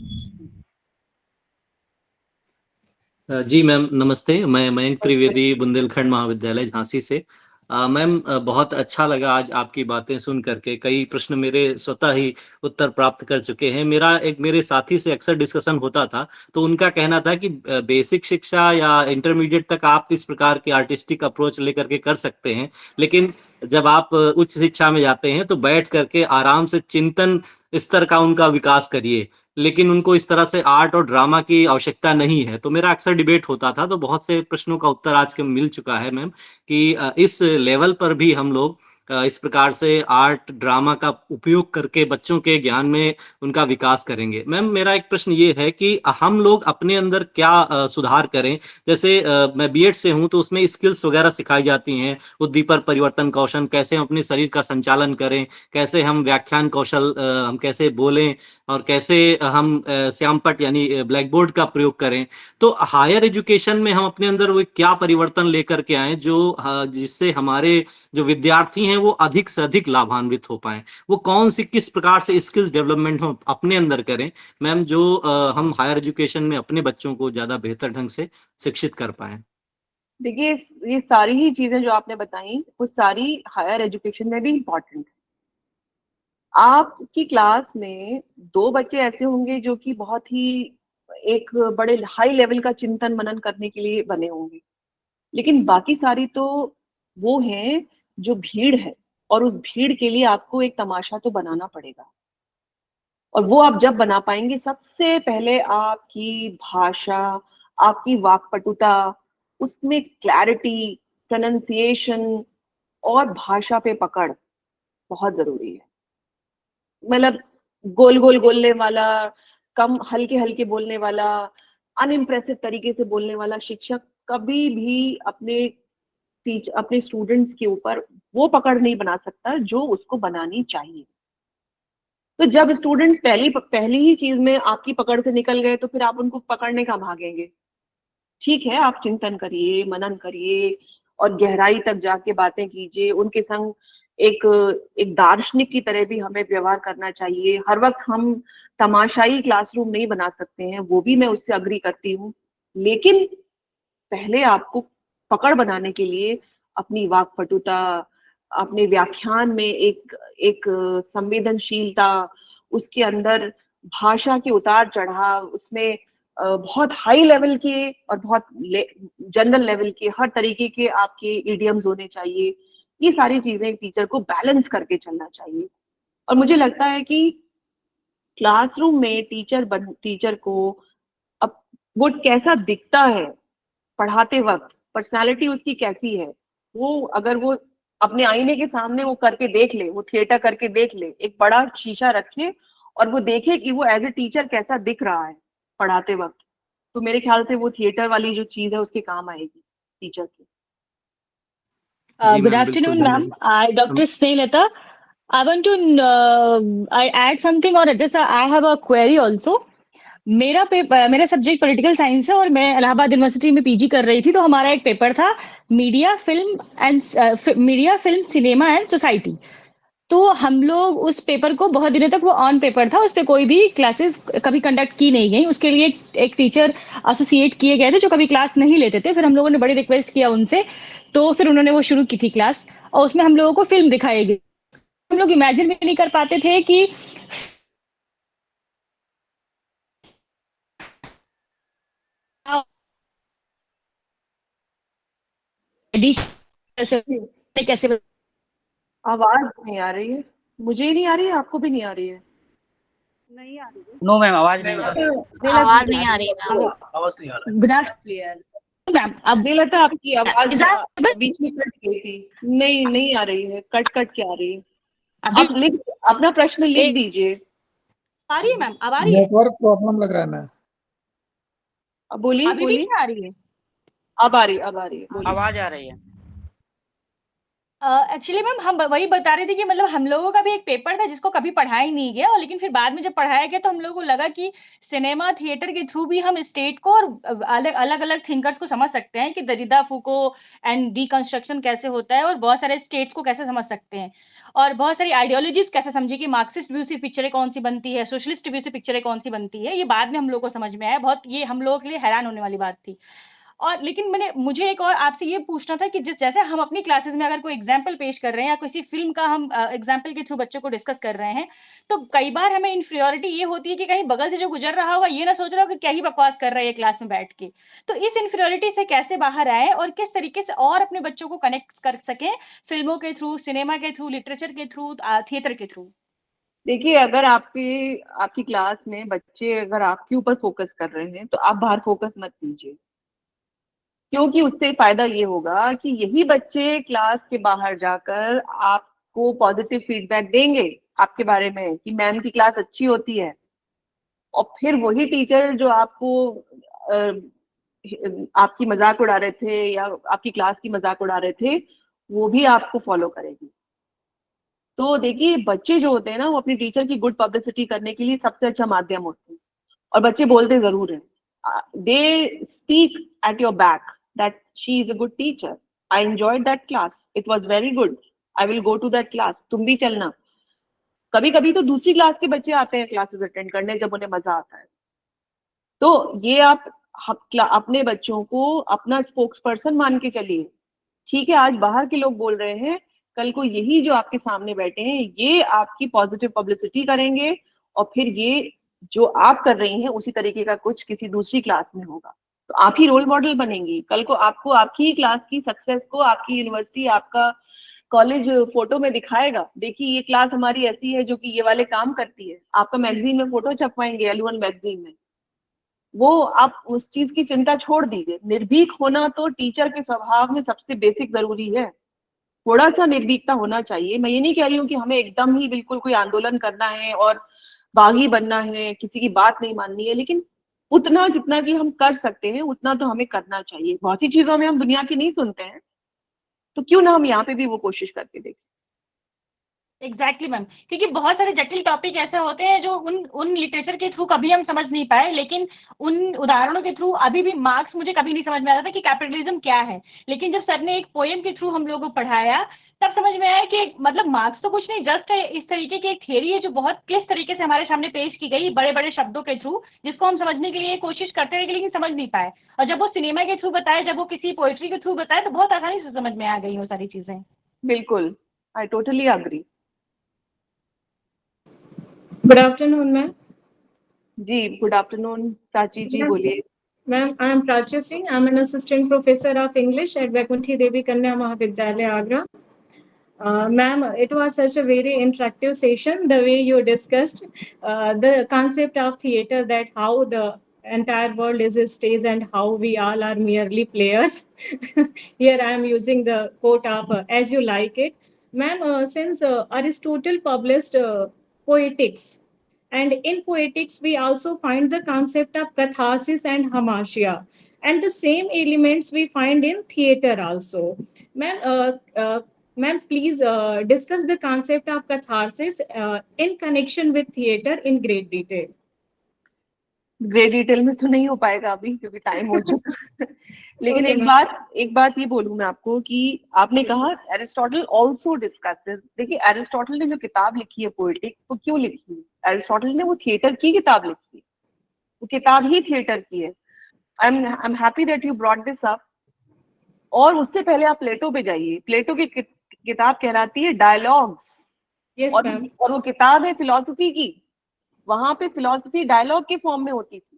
जी मैम नमस्ते, मैं मयंक त्रिवेदी बुंदेलखंड महाविद्यालय झांसी से। मैम बहुत अच्छा लगा आज आपकी बातें सुन करके। कई प्रश्न मेरे स्वतः ही उत्तर प्राप्त कर चुके हैं। मेरे साथी से अक्सर डिस्कशन होता था, तो उनका कहना था कि बेसिक शिक्षा या इंटरमीडिएट तक आप इस प्रकार की आर्टिस्टिक अप्रोच लेकर के कर सकते हैं, लेकिन जब आप उच्च शिक्षा में जाते हैं तो बैठ करके आराम से चिंतन स्तर का उनका विकास करिए, लेकिन उनको इस तरह से आर्ट और ड्रामा की आवश्यकता नहीं है। तो मेरा अक्सर डिबेट होता था, तो बहुत से प्रश्नों का उत्तर आज के मिल चुका है मैम, कि इस लेवल पर भी हम लोग इस प्रकार से आर्ट ड्रामा का उपयोग करके बच्चों के ज्ञान में उनका विकास करेंगे। मैम मेरा एक प्रश्न ये है कि हम लोग अपने अंदर क्या सुधार करें। जैसे मैं बीएड से हूँ, तो उसमें स्किल्स वगैरह सिखाई जाती हैं, उद्दीपक परिवर्तन कौशल, कैसे हम अपने शरीर का संचालन करें, कैसे हम व्याख्यान कौशल हम कैसे बोलें, और कैसे हम श्यामपट्ट यानी ब्लैक बोर्ड का प्रयोग करें। तो हायर एजुकेशन में हम अपने अंदर वो क्या परिवर्तन लेकर के आए जो जिससे हमारे जो विद्यार्थी हैं वो अधिक से अधिक लाभान्वित हो पाए। वो कौन सी किस प्रकार से स्किल्स डेवलपमेंट हम अपने अंदर करें मैम, जो हम हायर एजुकेशन में अपने बच्चों को ज्यादा बेहतर ढंग से शिक्षित कर पाए। देखिए ये सारी ही चीजें जो आपने बताई, वो सारी हायर एजुकेशन में भी इम्पोर्टेंट है। आपकी क्लास में 2 बच्चे ऐसे होंगे जो कि बहुत ही एक बड़े हाई लेवल का चिंतन मनन करने के लिए बने होंगे, लेकिन बाकी सारी तो वो हैं जो भीड़ है, और उस भीड़ के लिए आपको एक तमाशा तो बनाना पड़ेगा। और वो आप जब बना पाएंगे, सबसे पहले आपकी भाषा, आपकी वाक्पटुता, उसमें क्लैरिटी, प्रोनाउंसिएशन, और भाषा पे पकड़ बहुत जरूरी है। मतलब गोल गोल बोलने वाला, कम हल्के हल्के बोलने वाला, अनइम्प्रेसिव तरीके से बोलने वाला शिक्षक कभी भी अपने स्टूडेंट्स के ऊपर वो पकड़ नहीं बना सकता जो उसको बनानी चाहिए। तो जब स्टूडेंट्स पहली ही चीज में आपकी पकड़ से निकल गए तो फिर आप उनको पकड़ने का भागेंगे। ठीक है, आप चिंतन करिए, मनन करिए और गहराई तक जाके बातें कीजिए उनके संग। एक एक दार्शनिक की तरह भी हमें व्यवहार करना चाहिए। हर वक्त हम तमाशाई क्लासरूम नहीं बना सकते हैं, वो भी मैं उससे अग्री करती हूँ। लेकिन पहले आपको पकड़ बनाने के लिए अपनी वाक्पटुता, अपने व्याख्यान में एक एक संवेदनशीलता, उसके अंदर भाषा के उतार चढ़ाव, उसमें बहुत हाई लेवल के और बहुत जनरल लेवल के हर तरीके के आपके इडियम्स होने चाहिए। ये सारी चीजें एक टीचर को बैलेंस करके चलना चाहिए। और मुझे लगता है कि क्लासरूम में टीचर को अब वो कैसा दिखता है पढ़ाते वक्त, पर्सनालिटी उसकी कैसी है, वो अगर वो अपने आईने के सामने वो करके देख ले, वो थिएटर करके देख ले, एक बड़ा शीशा रखे और वो देखे कि वो एज ए टीचर कैसा दिख रहा है पढ़ाते वक्त, तो मेरे ख्याल से वो थिएटर वाली जो चीज है उसके काम आएगी टीचर की। जी Good मैम, बिल्कुल afternoon, ma'am. I, Dr. Snehlata. I want to I add something or just I have a query also. मेरा सब्जेक्ट पॉलिटिकल साइंस है और मैं इलाहाबाद यूनिवर्सिटी में पीजी कर रही थी। तो हमारा एक पेपर था media film cinema and society. तो हम लोग उस पेपर को बहुत दिनों तक, वो ऑन पेपर था, उस पर कोई भी क्लासेस कभी कंडक्ट की नहीं गई। उसके लिए एक टीचर एसोसिएट किए गए थे जो कभी क्लास नहीं लेते थे। फिर हम लोगों ने बड़ी रिक्वेस्ट किया उनसे, तो फिर उन्होंने वो शुरू की थी क्लास और उसमें हम लोगों को फिल्म दिखाई गई। हम लोग इमेजिन भी नहीं कर पाते थे कि कैसे आवाज नहीं आ रही है, मुझे ही नहीं आ रही है, आपको भी नहीं आ रही है? नहीं आ रही है। नो मैम, आवाज नहीं आ रही। आवाज नहीं आ रही है मैम। आवाज नहीं आ रहा। Good afternoon ma'am. अब स्नेहलता आपकी आवाज बीच में कट गई थी। नहीं आ रही है, कट के आ रही है। आप अपना प्रश्न लिख दीजिए। आ रही है मैम, अब आ रही है? नेटवर्क प्रॉब्लम लग रहा है मैम। अब बोलिए। अभी भी क्या आ रही है? अब आ रही है, बोलिए। आवाज आ रही है। एक्चुअली मैम हम वही बता रहे थे कि मतलब हम लोगों का भी एक पेपर था जिसको कभी पढ़ाया ही नहीं गया, और लेकिन फिर बाद में जब पढ़ाया गया तो हम लोगों को लगा कि सिनेमा थिएटर के थ्रू भी हम स्टेट को और अलग अलग थिंकर्स को समझ सकते हैं कि दरिदा, फूको एंड डीकंस्ट्रक्शन कैसे होता है और बहुत सारे स्टेट्स को कैसे समझ सकते हैं और बहुत सारी आइडियोलॉजीज कैसे समझे कि मार्क्सिस्ट व्यू से पिक्चरें कौन सी बनती है, सोशलिस्ट व्यू से पिक्चरें कौन सी बनती है। ये बाद में हम लोग को समझ में आया। बहुत ये हम लोगों के लिए हैरान होने वाली बात थी। और लेकिन मुझे एक और आपसे ये पूछना था कि जैसे हम अपनी क्लासेस में अगर कोई एग्जाम्पल पेश कर रहे हैं या किसी फिल्म का हम एग्जाम्पल के थ्रू बच्चों को डिस्कस कर रहे हैं, तो कई बार हमें इन्फीरियोरिटी ये होती है कि कहीं बगल से जो गुजर रहा होगा ये ना सोच रहा हो कि क्या ही बकवास कर रहा है क्लास में बैठ के। तो इस इन्फीरियोरिटी से कैसे बाहर आए और किस तरीके से और अपने बच्चों को कनेक्ट कर सके फिल्मों के थ्रू, सिनेमा के थ्रू, लिटरेचर के थ्रू, थिएटर के थ्रू? देखिए, अगर आपकी क्लास में बच्चे अगर आपके ऊपर फोकस कर रहे हैं तो आप बाहर फोकस मत कीजिए, क्योंकि उससे फायदा ये होगा कि यही बच्चे क्लास के बाहर जाकर आपको पॉजिटिव फीडबैक देंगे आपके बारे में कि मैम की क्लास अच्छी होती है, और फिर वही टीचर जो आपकी मजाक उड़ा रहे थे या आपकी क्लास की मजाक उड़ा रहे थे वो भी आपको फॉलो करेगी। तो देखिए, बच्चे जो होते हैं ना वो अपनी टीचर की गुड पब्लिसिटी करने के लिए सबसे अच्छा माध्यम होते हैं, और बच्चे बोलते जरूर हैं। They speak at your back that she is a good teacher. I enjoyed that class. It was very good. I will go to that class. तुम भी चलना। कभी कभी तो दूसरी क्लास के बच्चे आते हैं क्लासेस अटेंड करने जब उन्हें मजा आता है। तो ये आप अपने बच्चों को अपना स्पोक्स पर्सन मान के चलिए। ठीक है, आज बाहर के लोग बोल रहे हैं, कल को यही जो आपके सामने बैठे हैं ये आपकी पॉजिटिव पब्लिसिटी करेंगे, और फिर ये जो आप कर रही हैं उसी तरीके का कुछ किसी दूसरी क्लास में होगा, तो आप ही रोल मॉडल बनेंगी। कल को आपको आपकी क्लास की सक्सेस को आपकी यूनिवर्सिटी, आपका कॉलेज फोटो में दिखाएगा, देखिए ये क्लास हमारी ऐसी है जो कि ये वाले काम करती है। आपका मैगजीन में फोटो छपवाएंगे, एल1 मैगजीन में। वो आप उस चीज की चिंता छोड़ दीजिए। निर्भीक होना तो टीचर के स्वभाव में सबसे बेसिक जरूरी है। थोड़ा सा निर्भीकता होना चाहिए। मैं ये नहीं कह रही हूँ कि हमें एकदम ही बिल्कुल कोई आंदोलन करना है और बागी बनना है, किसी की बात नहीं माननी है, लेकिन उतना जितना भी हम कर सकते हैं उतना तो हमें करना चाहिए। बहुत सी चीजों में हम दुनिया की नहीं सुनते हैं, तो क्यों ना हम यहाँ पे भी वो कोशिश करके देखें। एग्जैक्टली मैम, क्योंकि बहुत सारे जटिल टॉपिक ऐसे होते हैं जो उन लिटरेचर के थ्रू कभी हम समझ नहीं पाए, लेकिन उन उदाहरणों के थ्रू अभी भी मार्क्स मुझे कभी नहीं समझ में आता था कि कैपिटलिज्म क्या है, लेकिन जब सर ने एक पोएम के थ्रू हम लोगों को पढ़ाया तब समझ में आया कि मतलब मार्क्स तो कुछ नहीं, जस्ट इस तरीके की एक थियरी है जो बहुत किस तरीके से हमारे सामने पेश की गई बड़े बड़े शब्दों के थ्रू, जिसको हम समझने के लिए कोशिश करते रहे लेकिन समझ नहीं पाए। और जब वो सिनेमा के थ्रू बताया, जब वो किसी पोइट्री के थ्रू बताया, तो बहुत आसानी से समझ में आ गई वो सारी चीजें। बिल्कुल, I totally agree. Good afternoon ma'am. जी गुड आफ्टरनून प्राची जी, बोलिए। Ma'am, I am Prachi Singh. I am an assistant professor of English at Vaikuntha Devi Kanya Mahavidyalaya, Agra. Ma'am, it was such a very interactive session. The way you discussed the concept of theater, that how the entire world is a stage and how we all are merely players. Here I am using the quote of "as you like it." Ma'am, since Aristotle published Poetics. And in Poetics, we also find the concept of catharsis and hamartia. And the same elements we find in theater also. Ma'am, please discuss the concept of catharsis in connection with theater in great detail. Great detail में तो नहीं हो पाएगा अभी क्योंकि time हो चुका। लेकिन एक बात ये बोलूं मैं आपको कि आपने कहा एरिस्टोटल ऑल्सो डिस्कसेस। देखिए एरिस्टोटल ने जो किताब लिखी है पोएटिक्स, वो क्यों लिखी है? एरिस्टोटल ने वो थिएटर की किताब लिखी है, वो किताब ही थिएटर की है। I am happy that you brought this up. और उससे पहले आप प्लेटो पे जाइए। प्लेटो की किताब कहलाती है डायलॉग्स। Yes, ma'am. और वो किताब है फिलॉसफी की। वहां पे फिलॉसफी डायलॉग के फॉर्म में होती थी।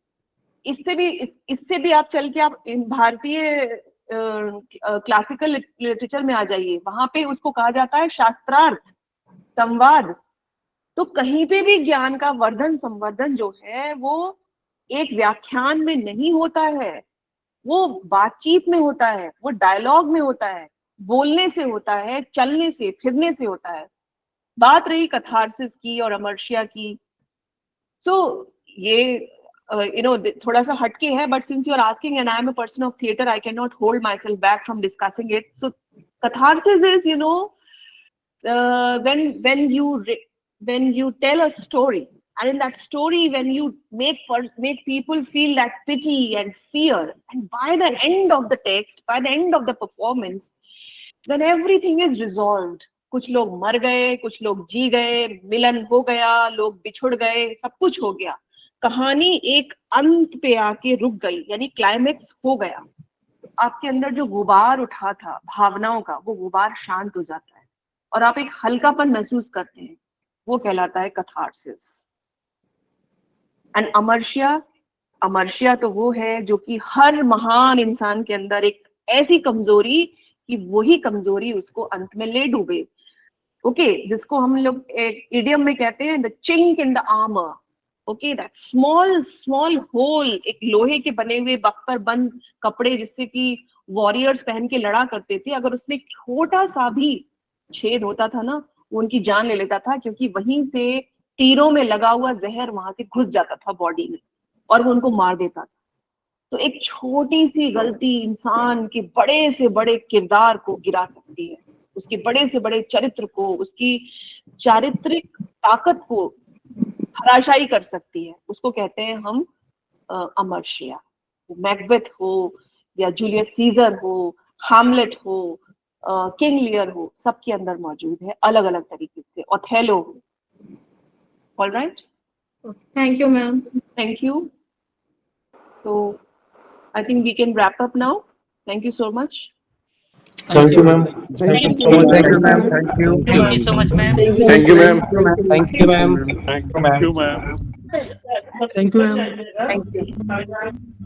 इससे भी आप चल के आप भारतीय क्लासिकल लिटरेचर में आ जाइए, वहां पे उसको कहा जाता है शास्त्रार्थ, संवाद। तो कहीं पे भी ज्ञान का वर्धन संवर्धन जो है वो एक व्याख्यान में नहीं होता है, वो बातचीत में होता है, वो डायलॉग में होता है, बोलने से होता है, चलने से फिरने से होता है। बात रही कथारसिस की और अमर्शिया की, सो ये थोड़ा सा हटके है, but since you are asking and I am a person of theatre, I can not hold my self back from discussing it. So catharsis is when you tell a story, and in that story when you make people feel that pity and fear, and by the end of the text, by the end of the performance, then everything is resolved. कुछ लोग मर गए, कुछ लोग जी गए, मिलन हो गया, लोग बिछुड़ गए, सब कुछ हो गया, कहानी एक अंत पे आके रुक गई, यानी क्लाइमेक्स हो गया। आपके अंदर जो गुबार उठा था भावनाओं का, वो गुबार शांत हो जाता है और आप एक हल्कापन महसूस करते हैं, वो कहलाता है कथारसिस। एंड अमर्शिया तो वो है जो कि हर महान इंसान के अंदर एक ऐसी कमजोरी कि वही कमजोरी उसको अंत में ले डूबे। ओके, जिसको हम लोग एक इडियम में कहते हैं the chink in the armour. Okay, that small hole, एक लोहे के बने हुए बख्तर बंद कपड़े जिससे कि वॉरियर्स पहन के लड़ा करते थे, अगर उसमें छोटा सा भी छेद होता था ना, वो उनकी जान ले लेता था, क्योंकि वहीं से तीरों में लगा हुआ जहर वहां से घुस जाता था बॉडी में और वो उनको मार देता था। तो एक छोटी सी गलती इंसान के बड़े से बड़े किरदार को गिरा सकती है, उसके बड़े से बड़े चरित्र को, उसकी चारित्रिक ताकत को हराशाई कर सकती है। उसको कहते हैं हम अमर्शिया। मैकबेथ हो या जूलियस सीजर हो, हैमलेट हो, किंग लियर हो, सबके अंदर मौजूद है अलग अलग तरीके से। ओथेलो हो। All right, thank you ma'am. Thank you. तो I think we can wrap up now. Thank you so much. Thank you, ma'am. Thank you so much. Thank you, ma'am. Thank you. Thank you so much, ma'am. Thank you, ma'am. Thank you, ma'am. Thank you, ma'am. Thank you, ma'am. Thank you.